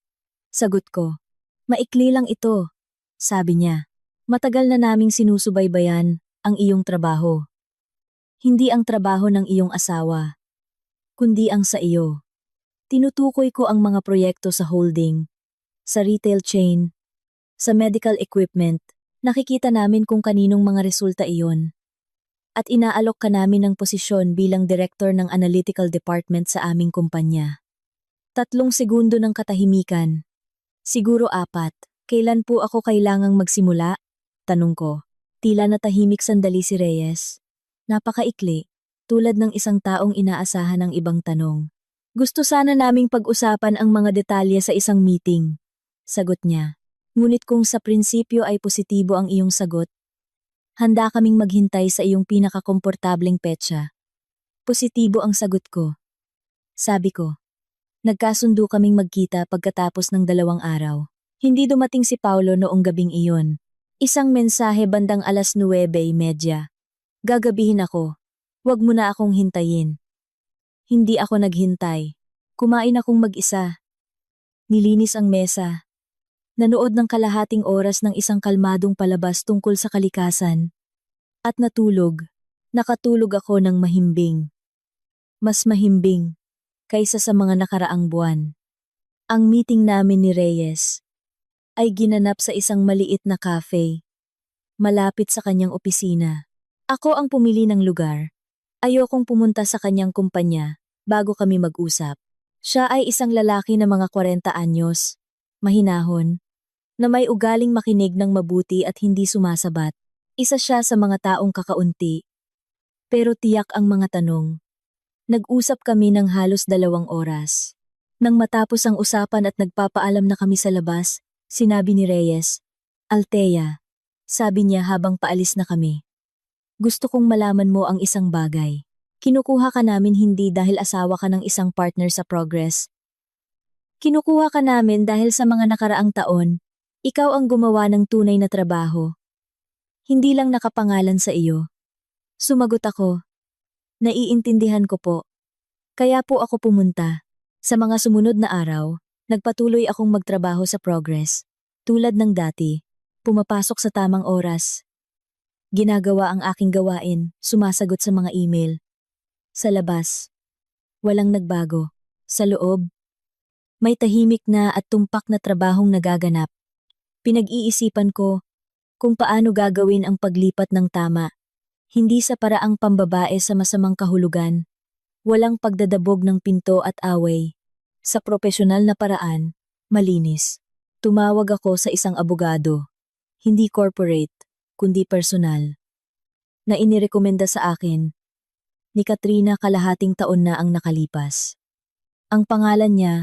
sagot ko. Maikli lang ito, sabi niya. Matagal na naming sinusubaybayan ang iyong trabaho. Hindi ang trabaho ng iyong asawa, kundi ang sa iyo. Tinutukoy ko ang mga proyekto sa holding, sa retail chain, sa medical equipment. Nakikita namin kung kaninong mga resulta iyon. At inaalok ka namin ng posisyon bilang director ng analytical department sa aming kumpanya. 3 segundo ng katahimikan. Siguro 4. Kailan po ako kailangang magsimula? Tanong ko. Tila natahimik sandali si Reyes. Napakaikli, tulad ng isang taong inaasahan ng ibang tanong. Gusto sana naming pag-usapan ang mga detalye sa isang meeting, sagot niya. Ngunit kung sa prinsipyo ay positibo ang iyong sagot, handa kaming maghintay sa iyong pinakakomportableng petsa. Positibo ang sagot ko. Sabi ko. Nagkasundo kaming magkita pagkatapos ng 2 araw. Hindi dumating si Paulo noong gabing iyon. Isang mensahe bandang alas 9:30. Gagabihin ako. Huwag mo na akong hintayin. Hindi ako naghintay. Kumain akong mag-isa. Nilinis ang mesa. Nanood ng kalahating oras ng isang kalmadong palabas tungkol sa kalikasan. At natulog. Nakatulog ako ng mahimbing. Mas mahimbing kaysa sa mga nakaraang buwan. Ang meeting namin ni Reyes ay ginanap sa isang maliit na cafe, malapit sa kanyang opisina. Ako ang pumili ng lugar. Ayokong pumunta sa kanyang kumpanya bago kami mag-usap. Siya ay isang lalaki na mga 40 anyos, mahinahon, na may ugaling makinig ng mabuti at hindi sumasabat. Isa siya sa mga taong kakaunti, pero tiyak ang mga tanong. Nag-usap kami ng halos 2 oras. Nang matapos ang usapan at nagpapaalam na kami sa labas, sinabi ni Reyes, Althea, sabi niya habang paalis na kami. Gusto kong malaman mo ang isang bagay. Kinukuha ka namin hindi dahil asawa ka ng isang partner sa Progress. Kinukuha ka namin dahil sa mga nakaraang taon, ikaw ang gumawa ng tunay na trabaho. Hindi lang nakapangalan sa iyo. Sumagot ako. Naiintindihan ko po. Kaya po ako pumunta. Sa mga sumunod na araw, nagpatuloy akong magtrabaho sa Progress. Tulad ng dati, pumapasok sa tamang oras. Ginagawa ang aking gawain, sumasagot sa mga email. Sa labas, walang nagbago. Sa loob, may tahimik na at tumpak na trabahong nagaganap. Pinag-iisipan ko kung paano gagawin ang paglipat ng tama. Hindi sa paraang pambabae sa masamang kahulugan. Walang pagdadabog ng pinto at away. Sa propesyonal na paraan, malinis. Tumawag ako sa isang abogado. Hindi corporate, kundi personal. na inirekomenda sa akin ni Katrina kalahating taon na ang nakalipas. Ang pangalan niya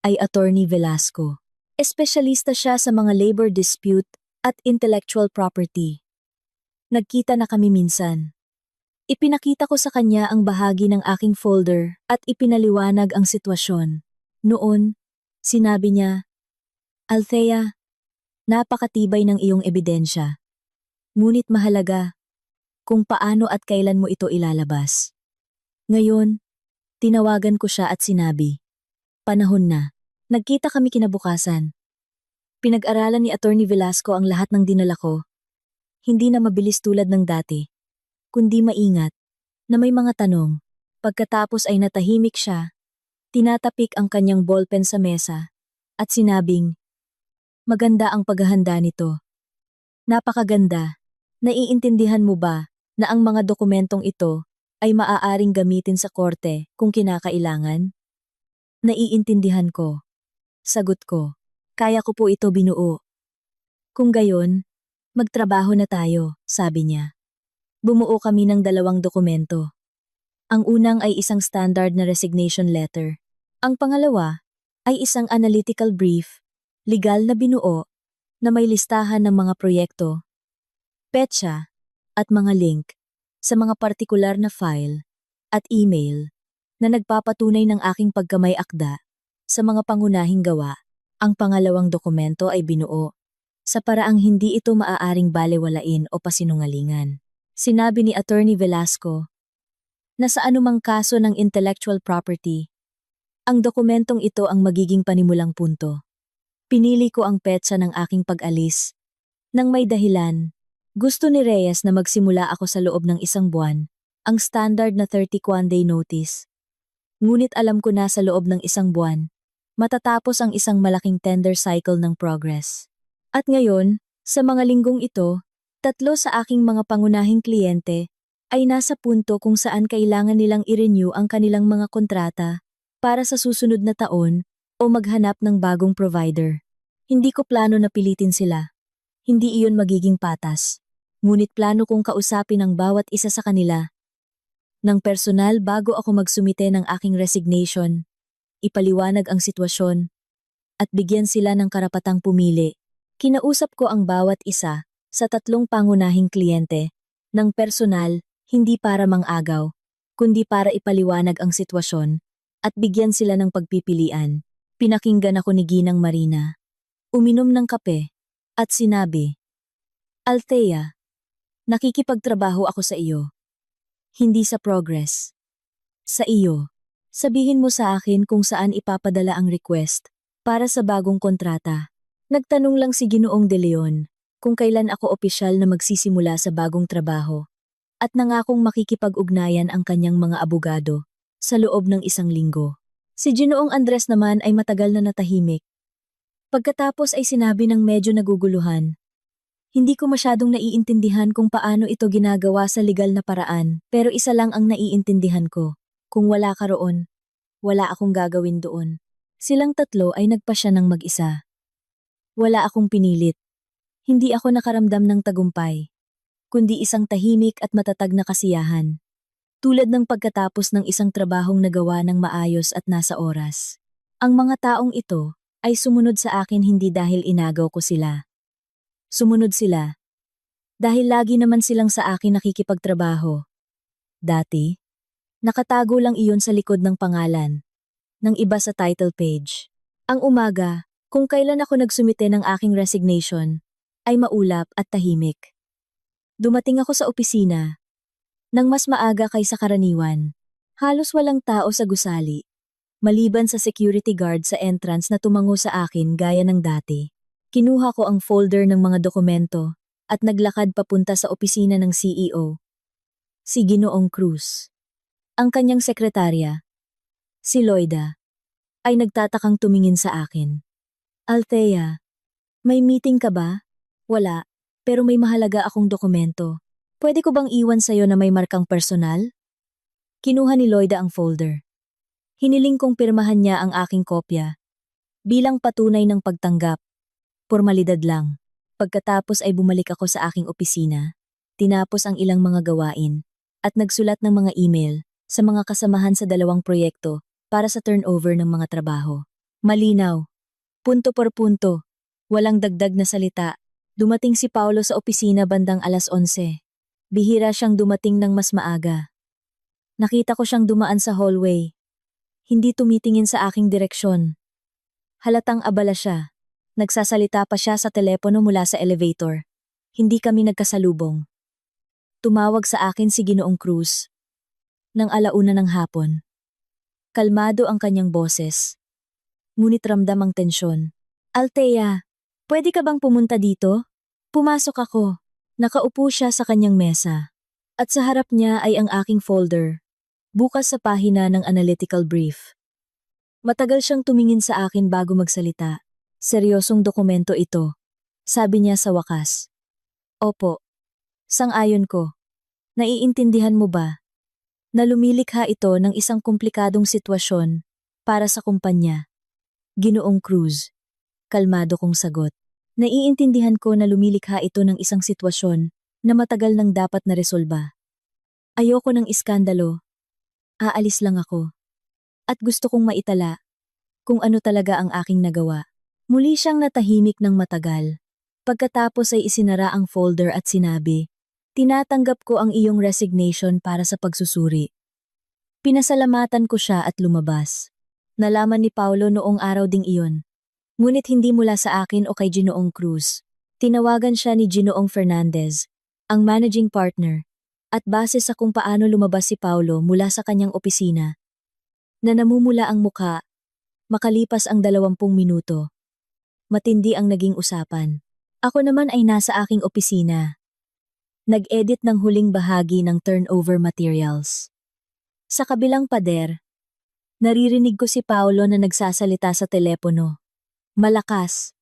ay Attorney Velasco. Espesyalista siya sa mga labor dispute at intellectual property. Nagkita na kami minsan. Ipinakita ko sa kanya ang bahagi ng aking folder at ipinaliwanag ang sitwasyon. Noon, sinabi niya, "Althea, napakatibay ng iyong ebidensya. Ngunit mahalaga kung paano at kailan mo ito ilalabas." Ngayon, tinawagan ko siya at sinabi, "Panahon na." Nagkita kami kinabukasan. Pinag-aralan ni Attorney Velasco ang lahat ng dinala ko. Hindi na mabilis tulad ng dati, kundi maingat, na may mga tanong. Pagkatapos ay natahimik siya, tinatapik ang kanyang ballpen sa mesa, at sinabing, "Maganda ang paghahanda nito. Napakaganda. Naiintindihan mo ba na ang mga dokumentong ito ay maaaring gamitin sa korte kung kinakailangan?" "Naiintindihan ko." Sagot ko, "Kaya ko po ito binuo." "Kung gayon, magtrabaho na tayo," sabi niya. Bumuo kami ng 2 dokumento. Ang unang ay isang standard na resignation letter. Ang pangalawa ay isang analytical brief, legal na binuo, na may listahan ng mga proyekto, petsa, at mga link sa mga partikular na file at email na nagpapatunay ng aking pagkamay-akda sa mga pangunahing gawa. Ang pangalawang dokumento ay binuo sa paraang hindi ito maaaring balewalain o pasinungalingan. Sinabi ni Attorney Velasco na sa anumang kaso ng intellectual property, ang dokumentong ito ang magiging panimulang punto. Pinili ko ang petsa ng aking pag-alis. Nang may dahilan, gusto ni Reyes na magsimula ako sa loob ng 1 buwan, ang standard na 31-day notice. Ngunit alam ko na sa loob ng 1 buwan, matatapos ang isang malaking tender cycle ng progress. At ngayon, sa mga linggong ito, 3 sa aking mga pangunahing kliyente ay nasa punto kung saan kailangan nilang i-renew ang kanilang mga kontrata para sa susunod na taon o maghanap ng bagong provider. Hindi ko plano na pilitin sila. Hindi iyon magiging patas. Ngunit plano kong kausapin ang bawat isa sa kanila ng personal bago ako magsumite ng aking resignation, ipaliwanag ang sitwasyon, at bigyan sila ng karapatang pumili. Kinausap ko ang bawat isa sa 3 pangunahing kliyente ng personal, hindi para mang-agaw, kundi para ipaliwanag ang sitwasyon at bigyan sila ng pagpipilian. Pinakinggan ako ni Ginang Marina. Uminom ng kape at sinabi, "Althea, nakikipagtrabaho ako sa iyo. Hindi sa progress. Sa iyo. Sabihin mo sa akin kung saan ipapadala ang request para sa bagong kontrata." Nagtanong lang si Ginoong De Leon kung kailan ako opisyal na magsisimula sa bagong trabaho at nangakong makikipag-ugnayan ang kanyang mga abogado sa loob ng 1 linggo. Si Ginoong Andres naman ay matagal na natahimik. Pagkatapos ay sinabi ng medyo naguguluhan, "Hindi ko masyadong naiintindihan kung paano ito ginagawa sa legal na paraan, pero isa lang ang naiintindihan ko. Kung wala ka roon, wala akong gagawin doon." Silang 3 ay nagpasya ng mag-isa. Wala akong pinilit. Hindi ako nakaramdam ng tagumpay, kundi isang tahimik at matatag na kasiyahan. Tulad ng pagkatapos ng isang trabahong nagawa ng maayos at nasa oras. Ang mga taong ito ay sumunod sa akin hindi dahil inagaw ko sila. Sumunod sila dahil lagi naman silang sa akin nakikipagtrabaho. Dati, nakatago lang iyon sa likod ng pangalan ng iba sa title page. Ang umaga, kung kailan ako nagsumite ng aking resignation, ay maulap at tahimik. Dumating ako sa opisina nang mas maaga kaysa karaniwan. Halos walang tao sa gusali, maliban sa security guard sa entrance na tumango sa akin gaya ng dati. Kinuha ko ang folder ng mga dokumento at naglakad papunta sa opisina ng CEO, si Ginoong Cruz. Ang kanyang sekretarya, si Loida, ay nagtatakang tumingin sa akin. "Althea, may meeting ka ba?" "Wala, pero may mahalaga akong dokumento. Pwede ko bang iwan sa'yo na may markang personal?" Kinuha ni Loida ang folder. Hiniling kong pirmahan niya ang aking kopya. Bilang patunay ng pagtanggap, formalidad lang. Pagkatapos ay bumalik ako sa aking opisina. tinapos ang ilang mga gawain, at nagsulat ng mga email sa mga kasamahan sa 2 proyekto para sa turnover ng mga trabaho. Malinaw. Punto por punto. Walang dagdag na salita. Dumating si Paulo sa opisina bandang 11:00. Bihira siyang dumating ng mas maaga. Nakita ko siyang dumaan sa hallway. Hindi tumitingin sa aking direksyon. Halatang abala siya. Nagsasalita pa siya sa telepono mula sa elevator. Hindi kami nagkasalubong. Tumawag sa akin si Ginoong Cruz. Nang 1:00 ng hapon. Kalmado ang kanyang boses. Ngunit ramdam ang tensyon. Althea, pwede ka bang pumunta dito? Pumasok ako. Nakaupo siya sa kanyang mesa. At sa harap niya ay ang aking folder. Bukas sa pahina ng analytical brief. Matagal siyang tumingin sa akin bago magsalita. Seryosong dokumento ito. Sabi niya sa wakas. Opo. Sang-ayon ko. Naiintindihan mo ba? Na lumilikha ito ng isang komplikadong sitwasyon para sa kumpanya. Ginoong Cruz. Kalmado kong sagot. Naiintindihan ko na lumilikha ito ng isang sitwasyon na matagal nang dapat na resolba. Ayoko ng iskandalo. Aalis lang ako. At gusto kong maitala kung ano talaga ang aking nagawa. Muli siyang natahimik ng matagal. Pagkatapos ay isinara ang folder at sinabi, tinatanggap ko ang iyong resignation para sa pagsusuri. Pinasalamatan ko siya at lumabas. Nalaman ni Paulo noong araw ding iyon. Ngunit hindi mula sa akin o kay Ginoong Cruz. Tinawagan siya ni Ginoong Fernandez, ang managing partner, at base sa kung paano lumabas si Paulo mula sa kanyang opisina, na namumula ang muka, makalipas ang 20 minuto. Matindi ang naging usapan. Ako naman ay nasa aking opisina. Nag-edit ng huling bahagi ng turnover materials. Sa kabilang pader, naririnig ko si Paulo na nagsasalita sa telepono. Malakas.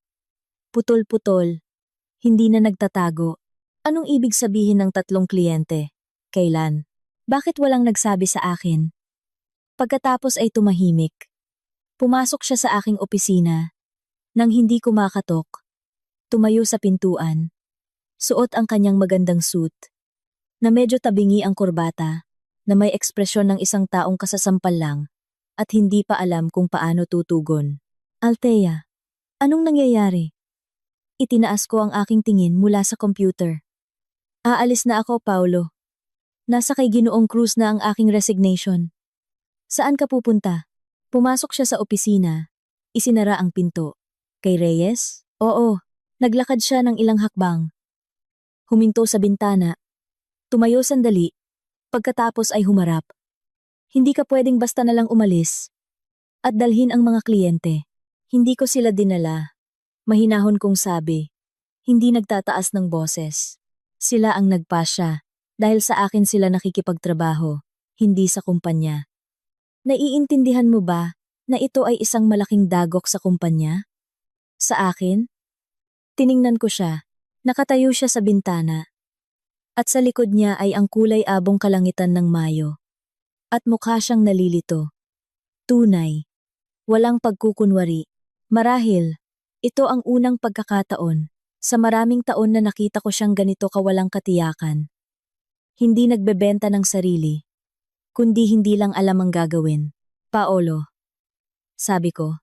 Putol-putol. Hindi na nagtatago. Anong ibig sabihin ng 3 kliyente? Kailan? Bakit walang nagsabi sa akin? Pagkatapos ay tumahimik. Pumasok siya sa aking opisina. Nang hindi kumakatok, tumayo sa pintuan. Suot ang kanyang magandang suit. Na medyo tabingi ang kurbata, na may ekspresyon ng isang taong kasasampal lang, at hindi pa alam kung paano tutugon. Althea, anong nangyayari? Itinaas ko ang aking tingin mula sa computer. Aalis na ako, Paulo. Nasa kay Ginoong Cruz na ang aking resignation. Saan ka pupunta? Pumasok siya sa opisina. Isinara ang pinto. Kay Reyes? Oo. Naglakad siya ng ilang hakbang. Huminto sa bintana. Tumayo sandali. Pagkatapos ay humarap. Hindi ka pwedeng basta na lang umalis. At dalhin ang mga kliyente. Hindi ko sila dinala. Mahinahon kong sabi. Hindi nagtataas ng boses. Sila ang nagpasya. Dahil sa akin sila nakikipagtrabaho, hindi sa kumpanya. Naiintindihan mo ba na ito ay isang malaking dagok sa kumpanya? Sa akin? Tiningnan ko siya. Nakatayo siya sa bintana. At sa likod niya ay ang kulay abong kalangitan ng Mayo. At mukha siyang nalilito. Tunay. Walang pagkukunwari. Marahil, ito ang unang pagkakataon sa maraming taon na nakita ko siyang ganito kawalang katiyakan. Hindi nagbebenta ng sarili, kundi hindi lang alam ang gagawin. Paolo. Sabi ko.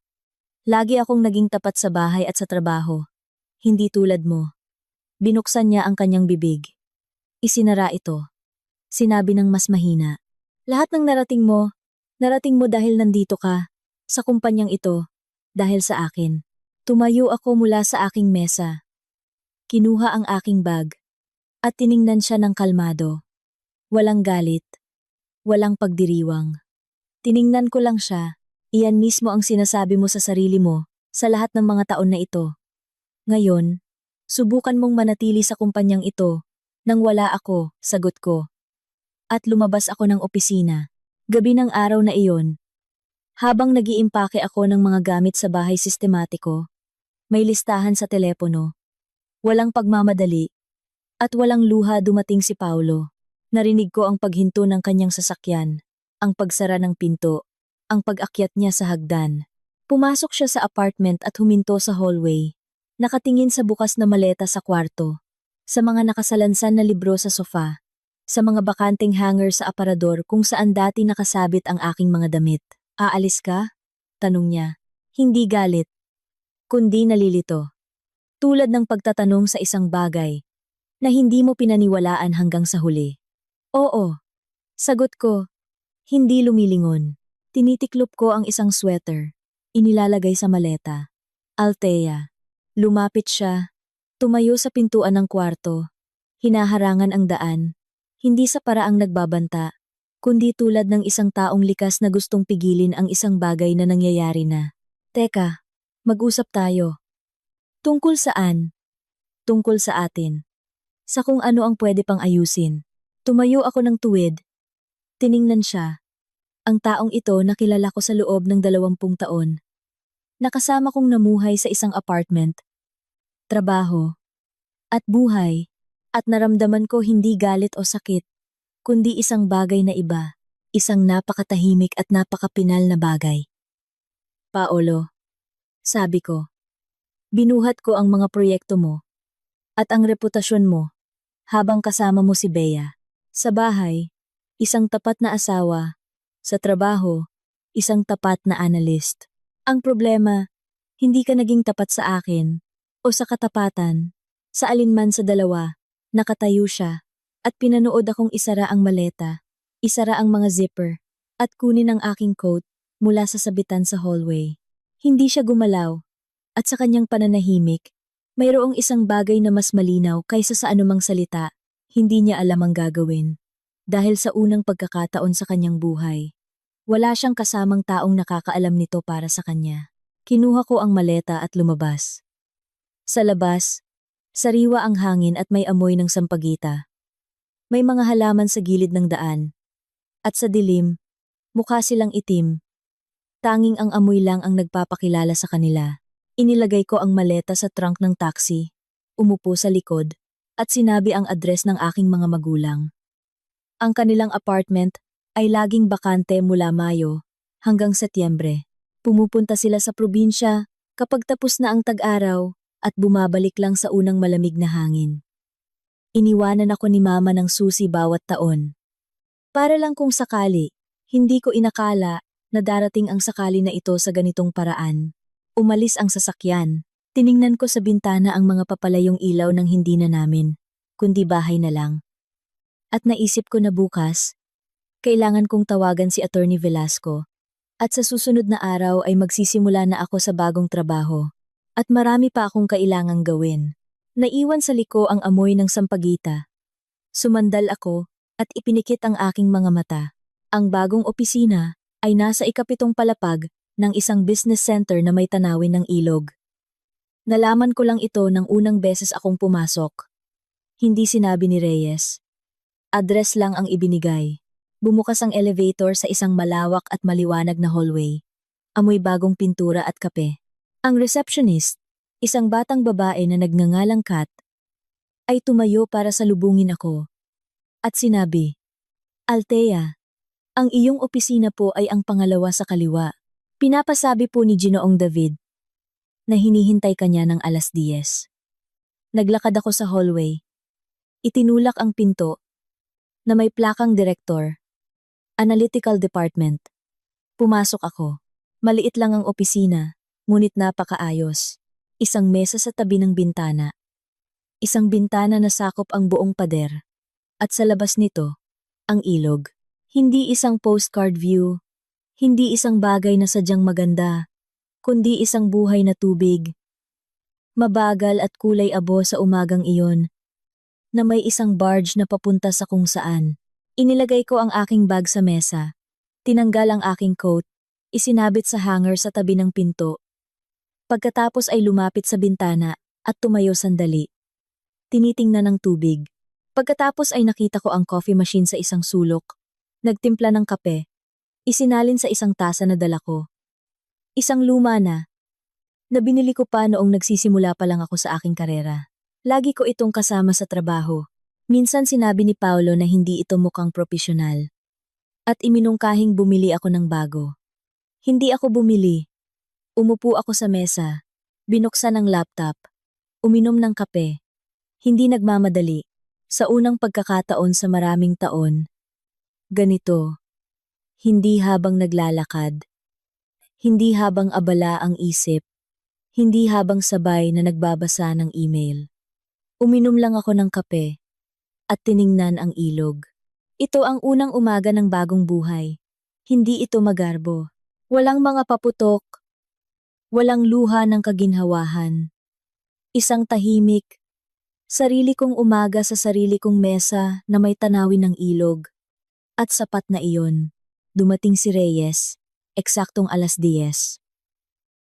Lagi akong naging tapat sa bahay at sa trabaho. Hindi tulad mo. Binuksan niya ang kanyang bibig. Isinara ito. Sinabi ng mas mahina. Lahat ng narating mo dahil nandito ka, sa kumpanyang ito, dahil sa akin. Tumayo ako mula sa aking mesa. Kinuha ang aking bag. At tiningnan siya ng kalmado. Walang galit. Walang pagdiriwang. Tiningnan ko lang siya. Iyan mismo ang sinasabi mo sa sarili mo sa lahat ng mga taon na ito. Ngayon, subukan mong manatili sa kumpanyang ito nang wala ako, sagot ko. At lumabas ako ng opisina. Gabi ng araw na iyon. Habang nag-iimpake ako ng mga gamit sa bahay sistematiko, may listahan sa telepono. Walang pagmamadali. At walang luha dumating si Paulo. Narinig ko ang paghinto ng kanyang sasakyan, ang pagsara ng pinto, ang pag-akyat niya sa hagdan. Pumasok siya sa apartment at huminto sa hallway. Nakatingin sa bukas na maleta sa kwarto. sa mga nakasalansan na libro sa sofa, sa mga bakanteng hanger sa aparador kung saan dati nakasabit ang aking mga damit. Aalis ka? Tanong niya. Hindi galit, kundi nalilito. Tulad ng pagtatanong sa isang bagay na hindi mo pinaniwalaan hanggang sa huli. Oo, sagot ko, hindi lumilingon. Tinitiklop ko ang isang sweater, inilalagay sa maleta. Althea. Lumapit siya, tumayo sa pintuan ng kwarto, hinaharangan ang daan, hindi sa paraang nagbabanta, kundi tulad ng isang taong likas na gustong pigilin ang isang bagay na nangyayari na. Teka, mag-usap tayo. Tungkol saan? Tungkol sa atin. Sa kung ano ang pwede pang ayusin. Tumayo ako ng tuwid. Tiningnan siya. Ang taong ito nakilala ko sa loob ng 20 taon. Nakasama kong namuhay sa isang apartment, trabaho, at buhay, at naramdaman ko hindi galit o sakit, kundi isang bagay na iba, isang napakatahimik at napakapinal na bagay. Paolo, sabi ko, binuhat ko ang mga proyekto mo, at ang reputasyon mo, habang kasama mo si Bea. Sa bahay, isang tapat na asawa, sa trabaho, isang tapat na analyst. Ang problema, hindi ka naging tapat sa akin, o sa katapatan, sa alinman sa dalawa, nakatayo siya, at pinanood akong isara ang maleta, isara ang mga zipper, at kunin ang aking coat mula sa sabitan sa hallway. Hindi siya gumalaw, at sa kanyang pananahimik, mayroong isang bagay na mas malinaw kaysa sa anumang salita, hindi niya alam ang gagawin. Dahil sa unang pagkakataon sa kanyang buhay, wala siyang kasamang taong nakakaalam nito para sa kanya. Kinuha ko ang maleta at lumabas. Sa labas, sariwa ang hangin at may amoy ng sampagita. May mga halaman sa gilid ng daan. At sa dilim, mukha silang itim. Tanging ang amoy lang ang nagpapakilala sa kanila. Inilagay ko ang maleta sa trunk ng taxi, umupo sa likod, at sinabi ang address ng aking mga magulang. Ang kanilang apartment ay laging bakante mula Mayo hanggang Setyembre. Pumupunta sila sa probinsya kapag tapos na ang tag-araw at bumabalik lang sa unang malamig na hangin. Iniwanan ako ni Mama ng susi bawat taon. Para lang kung sakali, hindi ko inakala na darating ang sakali na ito sa ganitong paraan. Umalis ang sasakyan. Tiningnan ko sa bintana ang mga papalayong ilaw ng hindi na namin, kundi bahay na lang. At naisip ko na bukas, kailangan kong tawagan si Attorney Velasco. At sa susunod na araw ay magsisimula na ako sa bagong trabaho. At marami pa akong kailangang gawin. Naiwan sa liko ang amoy ng sampagita. Sumandal ako at ipinikit ang aking mga mata. Ang bagong opisina ay nasa ikapitong palapag ng isang business center na may tanawin ng ilog. Nalaman ko lang ito nang unang beses akong pumasok. Hindi sinabi ni Reyes. Address lang ang ibinigay. Bumukas ang elevator sa isang malawak at maliwanag na hallway. Amoy bagong pintura at kape. Ang receptionist, isang batang babae na nagngangalang Kat, ay tumayo para salubungin ako. At sinabi, Althea, ang iyong opisina po ay ang pangalawa sa kaliwa. Pinapasabi po ni Ginoong David na hinihintay kanya ng 10:00. Naglakad ako sa hallway. Itinulak ang pinto na may plakang direktor, Analytical Department. Pumasok ako. Maliit lang ang opisina, ngunit napakaayos. Isang mesa sa tabi ng bintana. Isang bintana na sakop ang buong pader. At sa labas nito, ang ilog. Hindi isang postcard view, hindi isang bagay na sadyang maganda, kundi isang buhay na tubig. Mabagal at kulay abo sa umagang iyon, na may isang barge na papunta sa kung saan. Inilagay ko ang aking bag sa mesa, tinanggal ang aking coat, isinabit sa hanger sa tabi ng pinto. Pagkatapos ay lumapit sa bintana at tumayo sandali. Tinitingnan ng tubig. Pagkatapos ay nakita ko ang coffee machine sa isang sulok. Nagtimpla ng kape. Isinalin sa isang tasa na dala ko. Isang luma na binili ko pa noong nagsisimula pa lang ako sa aking karera. Lagi ko itong kasama sa trabaho. Minsan sinabi ni Paolo na hindi ito mukhang propesyonal. At iminungkahing bumili ako ng bago. Hindi ako bumili. Umupo ako sa mesa. Binuksan ang laptop. Uminom ng kape. Hindi nagmamadali. Sa unang pagkakataon sa maraming taon. Ganito. Hindi habang naglalakad. Hindi habang abala ang isip. Hindi habang sabay na nagbabasa ng email. Uminom lang ako ng kape at tiningnan ang ilog. Ito ang unang umaga ng bagong buhay. Hindi ito magarbo. Walang mga paputok. Walang luha ng kaginhawahan. Isang tahimik. Sarili kong umaga sa sarili kong mesa na may tanawin ng ilog. At sapat na iyon. Dumating si Reyes, eksaktong 10:00.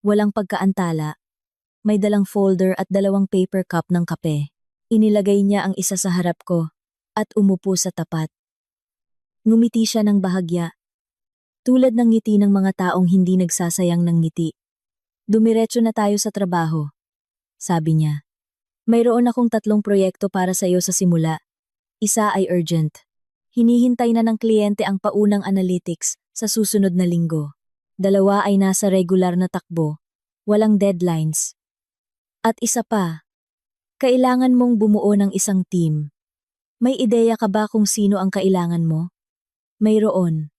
Walang pagkaantala. May dalang folder at 2 paper cup ng kape. Inilagay niya ang isa sa harap ko at umupo sa tapat. Ngumiti siya ng bahagya. Tulad ng ngiti ng mga taong hindi nagsasayang ng ngiti. Dumiretso na tayo sa trabaho, sabi niya. Mayroon akong 3 proyekto para sa iyo sa simula. Isa ay urgent. Hinihintay na ng kliyente ang paunang analytics sa susunod na linggo. 2 ay nasa regular na takbo, walang deadlines. At isa pa, kailangan mong bumuo ng isang team. May ideya ka ba kung sino ang kailangan mo? Mayroon.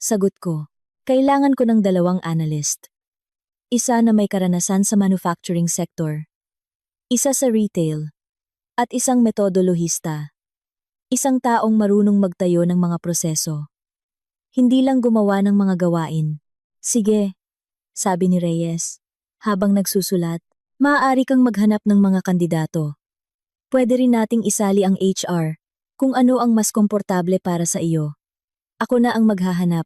Sagot ko, kailangan ko ng 2 analyst. Isa na may karanasan sa manufacturing sector. Isa sa retail. At isang metodolohista. Isang taong marunong magtayo ng mga proseso. Hindi lang gumawa ng mga gawain. Sige, sabi ni Reyes, habang nagsusulat. Maaari kang maghanap ng mga kandidato. Pwede rin nating isali ang HR, kung ano ang mas komportable para sa iyo. Ako na ang maghahanap.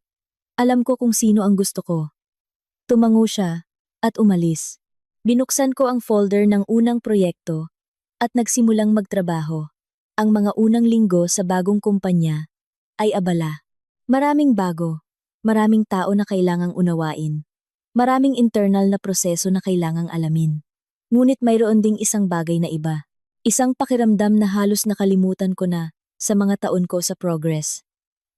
Alam ko kung sino ang gusto ko. Tumango siya, at umalis. Binuksan ko ang folder ng unang proyekto, at nagsimulang magtrabaho. Ang mga unang linggo sa bagong kumpanya ay abala. Maraming bago, maraming tao na kailangang unawain. Maraming internal na proseso na kailangang alamin. Ngunit mayroon ding isang bagay na iba. Isang pakiramdam na halos nakalimutan ko na sa mga taon ko sa Progress.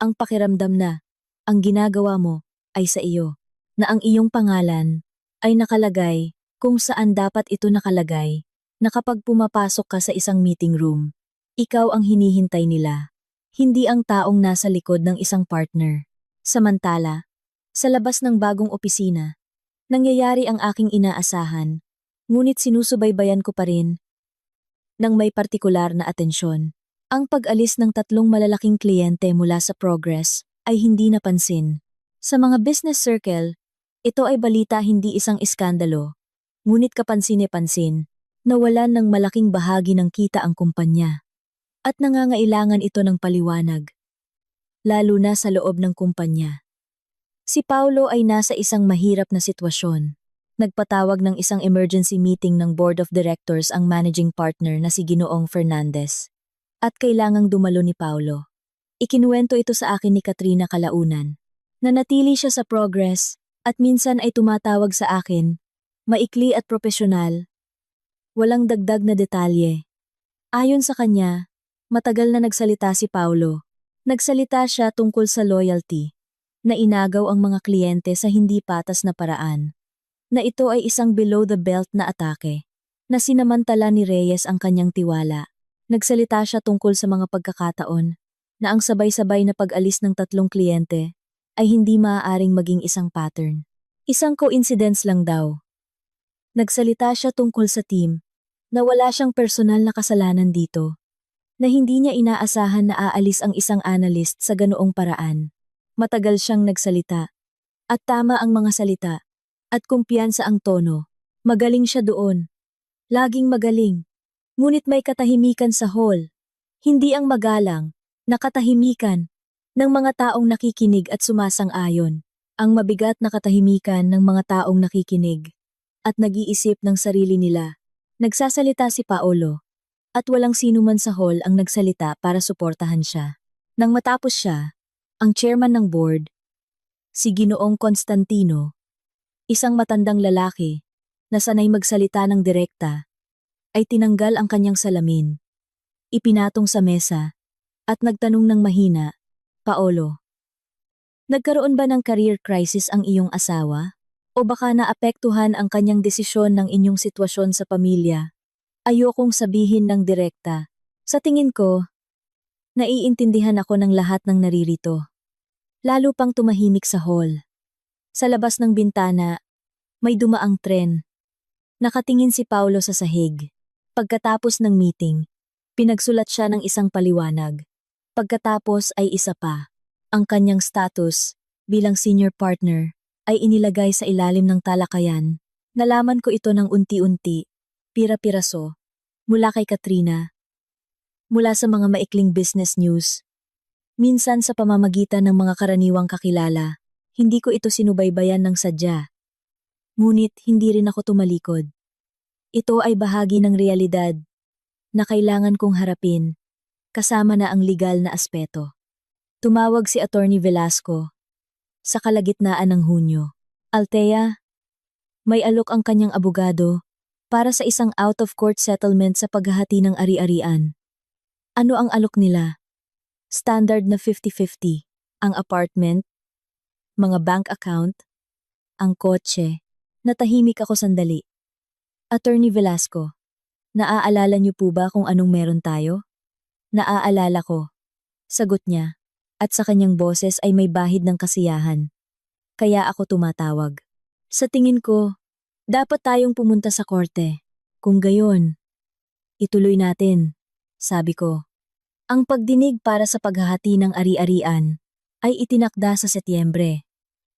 Ang pakiramdam na ang ginagawa mo ay sa iyo. Na ang iyong pangalan ay nakalagay kung saan dapat ito nakalagay. Na kapag pumapasok ka sa isang meeting room, ikaw ang hinihintay nila. Hindi ang taong nasa likod ng isang partner. Samantala, sa labas ng bagong opisina, nangyayari ang aking inaasahan. Ngunit sinusubaybayan ko pa rin ng may partikular na atensyon. Ang pag-alis ng 3 malalaking kliyente mula sa Progress ay hindi napansin. Sa mga business circle, ito ay balita hindi isang iskandalo. Ngunit kapansin-pansin, nawalan ng malaking bahagi ng kita ang kumpanya. At nangangailangan ito ng paliwanag. Lalo na sa loob ng kumpanya. Si Paulo ay nasa isang mahirap na sitwasyon. Nagpatawag ng isang emergency meeting ng Board of Directors ang managing partner na si Ginoong Fernandez. At kailangang dumalo ni Paulo. Ikinuwento ito sa akin ni Katrina kalaunan. Nanatili siya sa Progress at minsan ay tumatawag sa akin, maikli at propesyonal. Walang dagdag na detalye. Ayon sa kanya, matagal na nagsalita si Paulo. Nagsalita siya tungkol sa loyalty, na inagaw ang mga kliyente sa hindi patas na paraan. Na ito ay isang below-the-belt na atake, na sinamantala ni Reyes ang kanyang tiwala. Nagsalita siya tungkol sa mga pagkakataon, na ang sabay-sabay na pag-alis ng 3 kliyente ay hindi maaaring maging isang pattern. Isang coincidence lang daw. Nagsalita siya tungkol sa team, na wala siyang personal na kasalanan dito, na hindi niya inaasahan na aalis ang isang analyst sa ganoong paraan. Matagal siyang nagsalita, at tama ang mga salita. At kumpiyansa ang tono. Magaling siya doon. Laging magaling. Ngunit may katahimikan sa hall. Hindi ang magalang, na katahimikan ng mga taong nakikinig at sumasang-ayon. Ang mabigat na katahimikan ng mga taong nakikinig at nag-iisip ng sarili nila. Nagsasalita si Paolo. At walang sino man sa hall ang nagsalita para suportahan siya. Nang matapos siya, ang chairman ng board, si Ginoong Constantino, isang matandang lalaki na sanay magsalita ng direkta, ay tinanggal ang kanyang salamin, ipinatong sa mesa, at nagtanong ng mahina, Paolo, nagkaroon ba ng career crisis ang iyong asawa? O baka naapektuhan ang kanyang desisyon ng inyong sitwasyon sa pamilya? Ayokong sabihin ng direkta. Sa tingin ko, naiintindihan ako ng lahat ng naririto. Lalo pang tumahimik sa hall. Sa labas ng bintana, may dumaang tren. Nakatingin si Paulo sa sahig. Pagkatapos ng meeting, pinagsulat siya ng isang paliwanag. Pagkatapos ay isa pa. Ang kanyang status bilang senior partner ay inilagay sa ilalim ng talakayan. Nalaman ko ito ng unti-unti, pira-piraso, mula kay Katrina, mula sa mga maikling business news, minsan sa pamamagitan ng mga karaniwang kakilala. Hindi ko ito sinubaybayan ng sadya. Ngunit hindi rin ako tumalikod. Ito ay bahagi ng realidad na kailangan kong harapin, kasama na ang legal na aspeto. Tumawag si Attorney Velasco sa kalagitnaan ng Hunyo. Althea, may alok ang kanyang abogado para sa isang out-of-court settlement sa paghahati ng ari-arian. Ano ang alok nila? Standard na 50-50. Ang apartment, mga bank account, ang kotse. Natahimik ako sandali. Attorney Velasco, naaalala niyo po ba kung anong meron tayo? Naaalala ko. Sagot niya. At sa kanyang boses ay may bahid ng kasiyahan. Kaya ako tumatawag. Sa tingin ko, dapat tayong pumunta sa korte. Kung gayon, ituloy natin, sabi ko. Ang pagdinig para sa paghahati ng ari-arian ay itinakda sa Setyembre.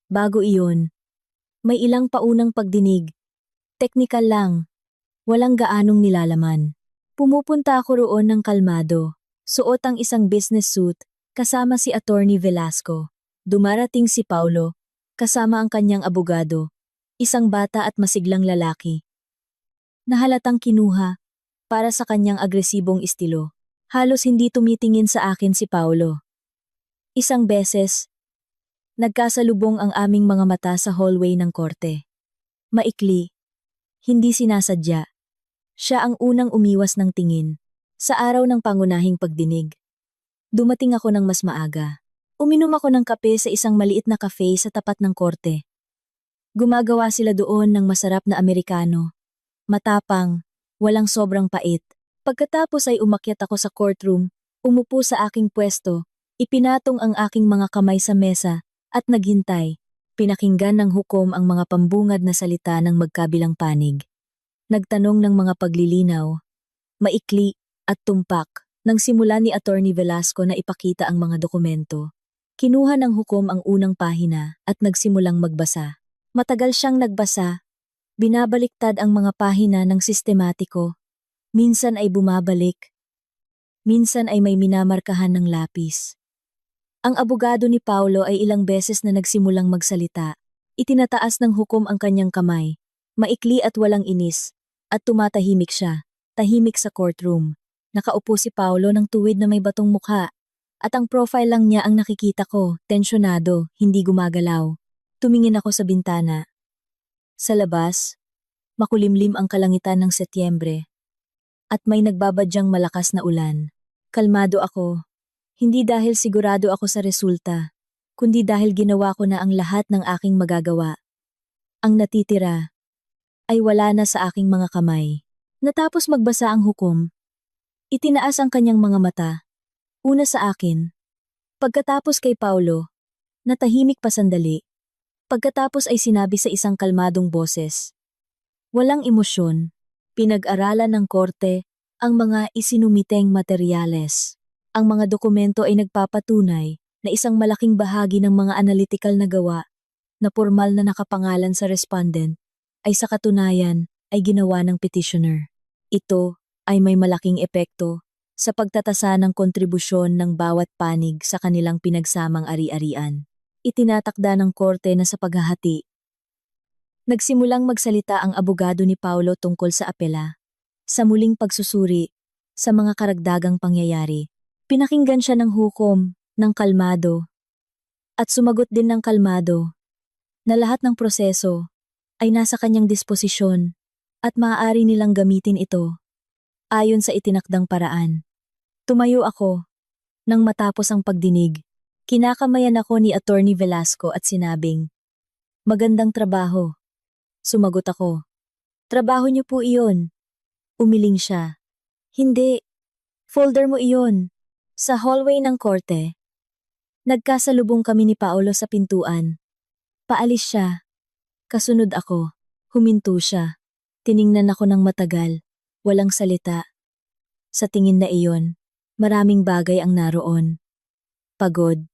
Bago iyon, may ilang paunang pagdinig. Teknikal lang, walang gaanong nilalaman. Pumupunta ako roon ng kalmado, suot ang isang business suit, kasama si Attorney Velasco. Dumarating si Paulo, kasama ang kanyang abogado, isang bata at masiglang lalaki. Nahalatang kinuha para sa kanyang agresibong estilo. Halos hindi tumitingin sa akin si Paulo. Isang beses, nagkasalubong ang aming mga mata sa hallway ng korte. Maikli, hindi sinasadya. Siya ang unang umiwas ng tingin. Sa araw ng pangunahing pagdinig, dumating ako ng mas maaga. Uminom ako ng kape sa isang maliit na cafe sa tapat ng korte. Gumagawa sila doon ng masarap na Amerikano. Matapang, walang sobrang pait. Pagkatapos ay umakyat ako sa courtroom, umupo sa aking pwesto, ipinatong ang aking mga kamay sa mesa, at naghintay. Pinakinggan ng hukom ang mga pambungad na salita ng magkabilang panig. Nagtanong ng mga paglilinaw, maikli at tumpak, nang simula ni Attorney Velasco na ipakita ang mga dokumento. Kinuha ng hukom ang unang pahina at nagsimulang magbasa. Matagal siyang nagbasa. Binabaliktad ang mga pahina ng sistematiko. Minsan ay bumabalik. Minsan ay may minamarkahan ng lapis. Ang abogado ni Paulo ay ilang beses na nagsimulang magsalita. Itinataas ng hukom ang kanyang kamay. Maikli at walang inis. At tumatahimik siya. Tahimik sa courtroom. Nakaupo si Paulo ng tuwid na may batong mukha. At ang profile lang niya ang nakikita ko, tensyonado, hindi gumagalaw. Tumingin ako sa bintana. Sa labas, makulimlim ang kalangitan ng Setyembre. At may nagbabadyang malakas na ulan. Kalmado ako. Hindi dahil sigurado ako sa resulta, kundi dahil ginawa ko na ang lahat ng aking magagawa. Ang natitira ay wala na sa aking mga kamay. Natapos magbasa ang hukom, itinaas ang kanyang mga mata. Una sa akin. Pagkatapos kay Paulo, natahimik pa sandali. Pagkatapos ay sinabi sa isang kalmadong boses. Walang emosyon, pinag-aralan ng korte ang mga isinumiteng materyales. Ang mga dokumento ay nagpapatunay na isang malaking bahagi ng mga analytical na gawa na formal na nakapangalan sa respondent ay sa katunayan ay ginawa ng petitioner. Ito ay may malaking epekto sa pagtatasa ng kontribusyon ng bawat panig sa kanilang pinagsamang ari-arian. Itinatakda ng korte na sa paghahati. Nagsimulang magsalita ang abogado ni Paulo tungkol sa apela, sa muling pagsusuri, sa mga karagdagang pangyayari. Pinakinggan siya ng hukom, ng kalmado, at sumagot din ng kalmado, na lahat ng proseso ay nasa kanyang disposisyon at maaari nilang gamitin ito ayon sa itinakdang paraan. Tumayo ako. Nang matapos ang pagdinig, kinakamayan ako ni Attorney Velasco at sinabing, "Magandang trabaho." Sumagot ako, "Trabaho niyo po iyon." Umiling siya. Hindi. Folder mo iyon. Sa hallway ng korte. Nagkasalubong kami ni Paolo sa pintuan. Paalis siya. Kasunod ako. Huminto siya. Tiningnan ako ng matagal. Walang salita. Sa tingin na iyon, maraming bagay ang naroon. Pagod.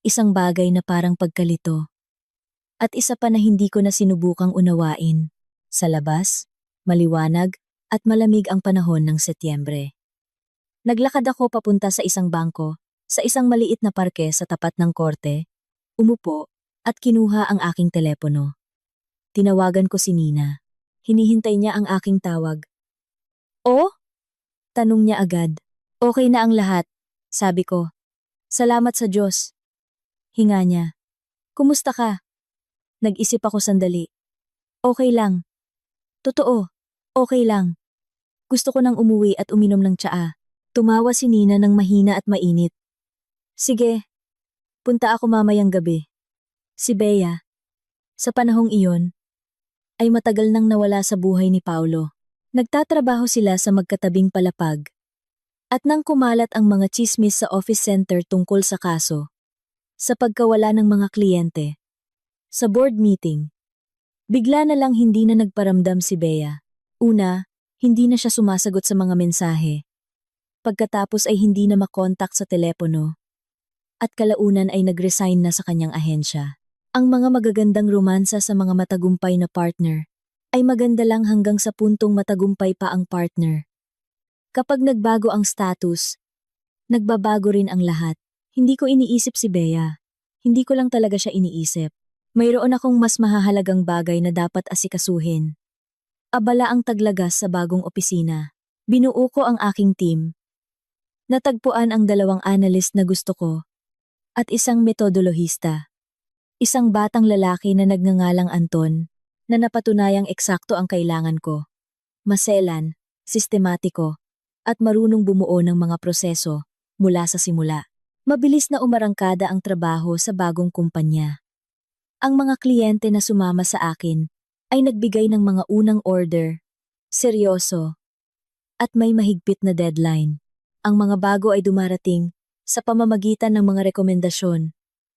Isang bagay na parang pagkalito. At isa pa na hindi ko na sinubukang unawain. Sa labas, maliwanag at malamig ang panahon ng Setyembre. Naglakad ako papunta sa isang bangko, sa isang maliit na parke sa tapat ng korte, umupo at kinuha ang aking telepono. Tinawagan ko si Nina. Hinihintay niya ang aking tawag. "Oh?" Tanong niya agad. "Okay na ang lahat," sabi ko. "Salamat sa Diyos." Hinga niya. "Kumusta ka?" Nag-isip ako sandali. "Okay lang." "Totoo, okay lang. Gusto ko nang umuwi at uminom ng tsaa." Tumawa si Nina ng mahina at mainit. "Sige, punta ako mamayang gabi." Si Bea, sa panahong iyon, ay matagal nang nawala sa buhay ni Paulo. Nagtatrabaho sila sa magkatabing palapag. At nang kumalat ang mga tsismis sa office center tungkol sa kaso, sa pagkawala ng mga kliyente, sa board meeting, bigla na lang hindi na nagparamdam si Bea. Una, hindi na siya sumasagot sa mga mensahe. Pagkatapos ay hindi na makontak sa telepono. At kalaunan ay nag-resign na sa kanyang ahensya. Ang mga magagandang romansa sa mga matagumpay na partner ay maganda lang hanggang sa puntong matagumpay pa ang partner. Kapag nagbago ang status, nagbabago rin ang lahat. Hindi ko iniisip si Bea. Hindi ko lang talaga siya iniisip. Mayroon akong mas mahahalagang bagay na dapat asikasuhin. Abala ang taglagas sa bagong opisina. Binuo ko ang aking team. Natagpuan ang 2 analyst na gusto ko at isang metodolohista. Isang batang lalaki na nagngangalang Anton na napatunayang eksakto ang kailangan ko. Maselan, sistematiko, at marunong bumuo ng mga proseso mula sa simula. Mabilis na umarangkada ang trabaho sa bagong kumpanya. Ang mga kliyente na sumama sa akin ay nagbigay ng mga unang order, seryoso, at may mahigpit na deadline. Ang mga bago ay dumarating sa pamamagitan ng mga rekomendasyon,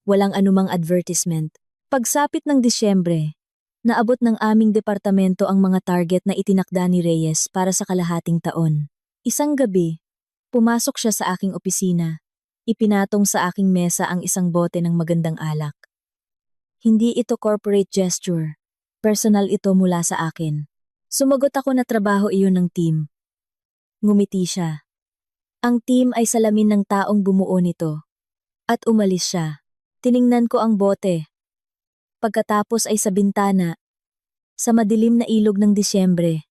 walang anumang advertisement. Pagsapit ng Disyembre, naabot ng aming departamento ang mga target na itinakda ni Reyes para sa kalahating taon. Isang gabi, pumasok siya sa aking opisina. Ipinatong sa aking mesa ang isang bote ng magandang alak. Hindi ito corporate gesture. Personal ito mula sa akin. Sumagot ako na trabaho iyon ng team. Ngumiti siya. Ang team ay salamin ng taong bumuo nito. At umalis siya. Tiningnan ko ang bote. Pagkatapos ay sa bintana, sa madilim na ilog ng Disyembre.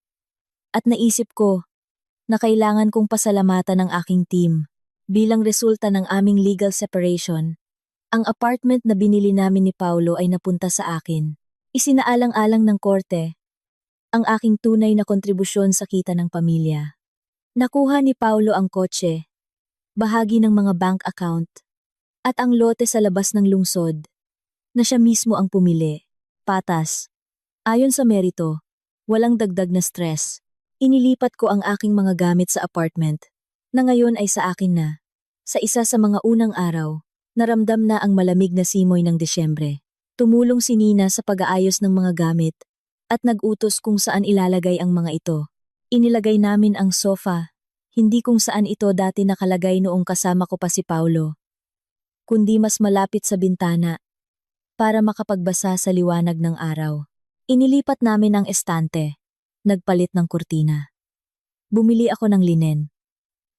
At naisip ko na kailangan kong pasalamatan ang aking team. Bilang resulta ng aming legal separation, ang apartment na binili namin ni Paulo ay napunta sa akin. Isinaalang-alang ng korte ang aking tunay na kontribusyon sa kita ng pamilya. Nakuha ni Paulo ang kotse, bahagi ng mga bank account, at ang lote sa labas ng lungsod, na siya mismo ang pumili. Patas. Ayon sa merito, walang dagdag na stress. Inilipat ko ang aking mga gamit sa apartment, na ngayon ay sa akin na. Sa isa sa mga unang araw, naramdam na ang malamig na simoy ng Disyembre. Tumulong si Nina sa pag-aayos ng mga gamit, at nag-utos kung saan ilalagay ang mga ito. Inilagay namin ang sofa, hindi kung saan ito dati nakalagay noong kasama ko pa si Paulo, kundi mas malapit sa bintana, para makapagbasa sa liwanag ng araw. Inilipat namin ang estante, nagpalit ng kurtina. Bumili ako ng linen,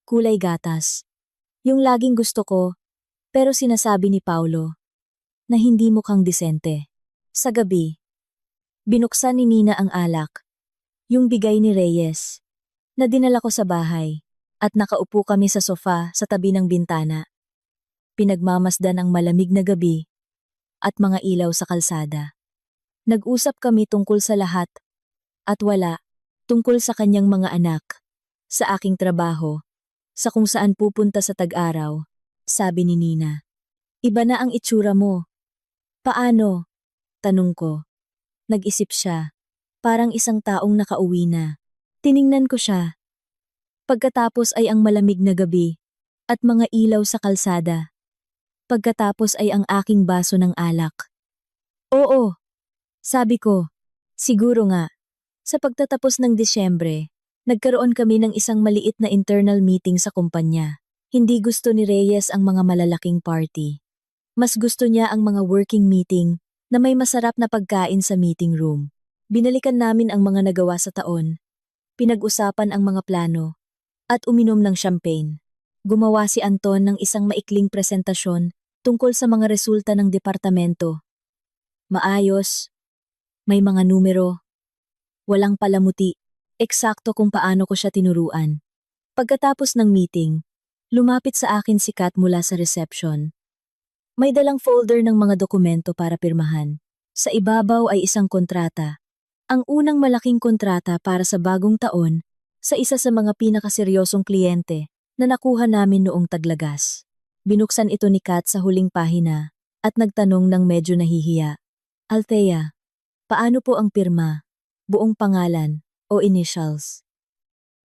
kulay gatas, yung laging gusto ko, pero sinasabi ni Paulo na hindi mukhang disente. Sa gabi, binuksan ni Nina ang alak, yung bigay ni Reyes, na dinala ko sa bahay, at nakaupo kami sa sofa sa tabi ng bintana. Pinagmamasdan ang malamig na gabi at mga ilaw sa kalsada. Nag-usap kami tungkol sa lahat at wala, tungkol sa kanyang mga anak, sa aking trabaho, sa kung saan pupunta sa tag-araw. Sabi ni Nina, "Iba na ang itsura mo." "Paano?" tanong ko. Nag-isip siya, parang isang taong nakauwi na. Tiningnan ko siya. Pagkatapos ay ang malamig na gabi at mga ilaw sa kalsada. Pagkatapos ay ang aking baso ng alak. Oo, sabi ko. Siguro nga. Sa pagtatapos ng Disyembre, nagkaroon kami ng isang maliit na internal meeting sa kumpanya. Hindi gusto ni Reyes ang mga malalaking party. Mas gusto niya ang mga working meeting na may masarap na pagkain sa meeting room. Binalikan namin ang mga nagawa sa taon, pinag-usapan ang mga plano, at uminom ng champagne. Gumawa si Anton ng isang maikling presentasyon tungkol sa mga resulta ng departamento. Maayos, may mga numero, walang palamuti, eksakto kung paano ko siya tinuruan. Pagkatapos ng meeting, lumapit sa akin si Kat mula sa reception. May dalang folder ng mga dokumento para pirmahan. Sa ibabaw ay isang kontrata. Ang unang malaking kontrata para sa bagong taon sa isa sa mga pinakaseryosong kliyente na nakuha namin noong taglagas. Binuksan ito ni Kat sa huling pahina at nagtanong ng medyo nahihiya. Althea, paano po ang pirma? Buong pangalan o initials?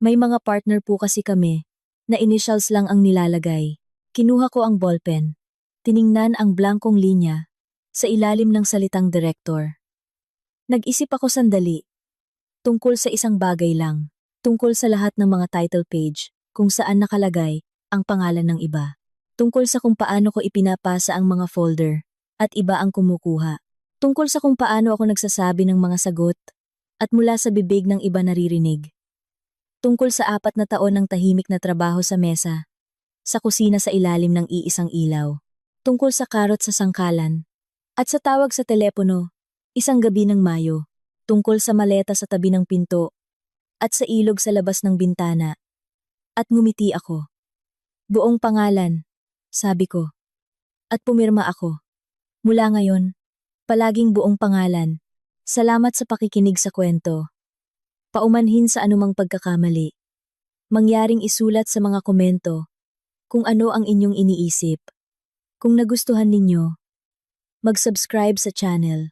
May mga partner po kasi kami na initials lang ang nilalagay. Kinuha ko ang ballpen. Tiningnan ang blankong linya sa ilalim ng salitang direktor. Nag-isip ako sandali. Tungkol sa isang bagay lang. Tungkol sa lahat ng mga title page kung saan nakalagay ang pangalan ng iba. Tungkol sa kung paano ko ipinapasa ang mga folder at iba ang kumukuha. Tungkol sa kung paano ako nagsasabi ng mga sagot at mula sa bibig ng iba naririnig. Tungkol sa 4 na taon ng tahimik na trabaho sa mesa, sa kusina sa ilalim ng iisang ilaw. Tungkol sa karot sa sangkalan, at sa tawag sa telepono, isang gabi ng Mayo, tungkol sa maleta sa tabi ng pinto, at sa ilog sa labas ng bintana. At ngumiti ako. Buong pangalan, sabi ko. At pumirma ako. Mula ngayon, palaging buong pangalan. Salamat sa pakikinig sa kwento. Paumanhin sa anumang pagkakamali. Mangyaring isulat sa mga komento kung ano ang inyong iniisip. Kung nagustuhan ninyo, mag-subscribe sa channel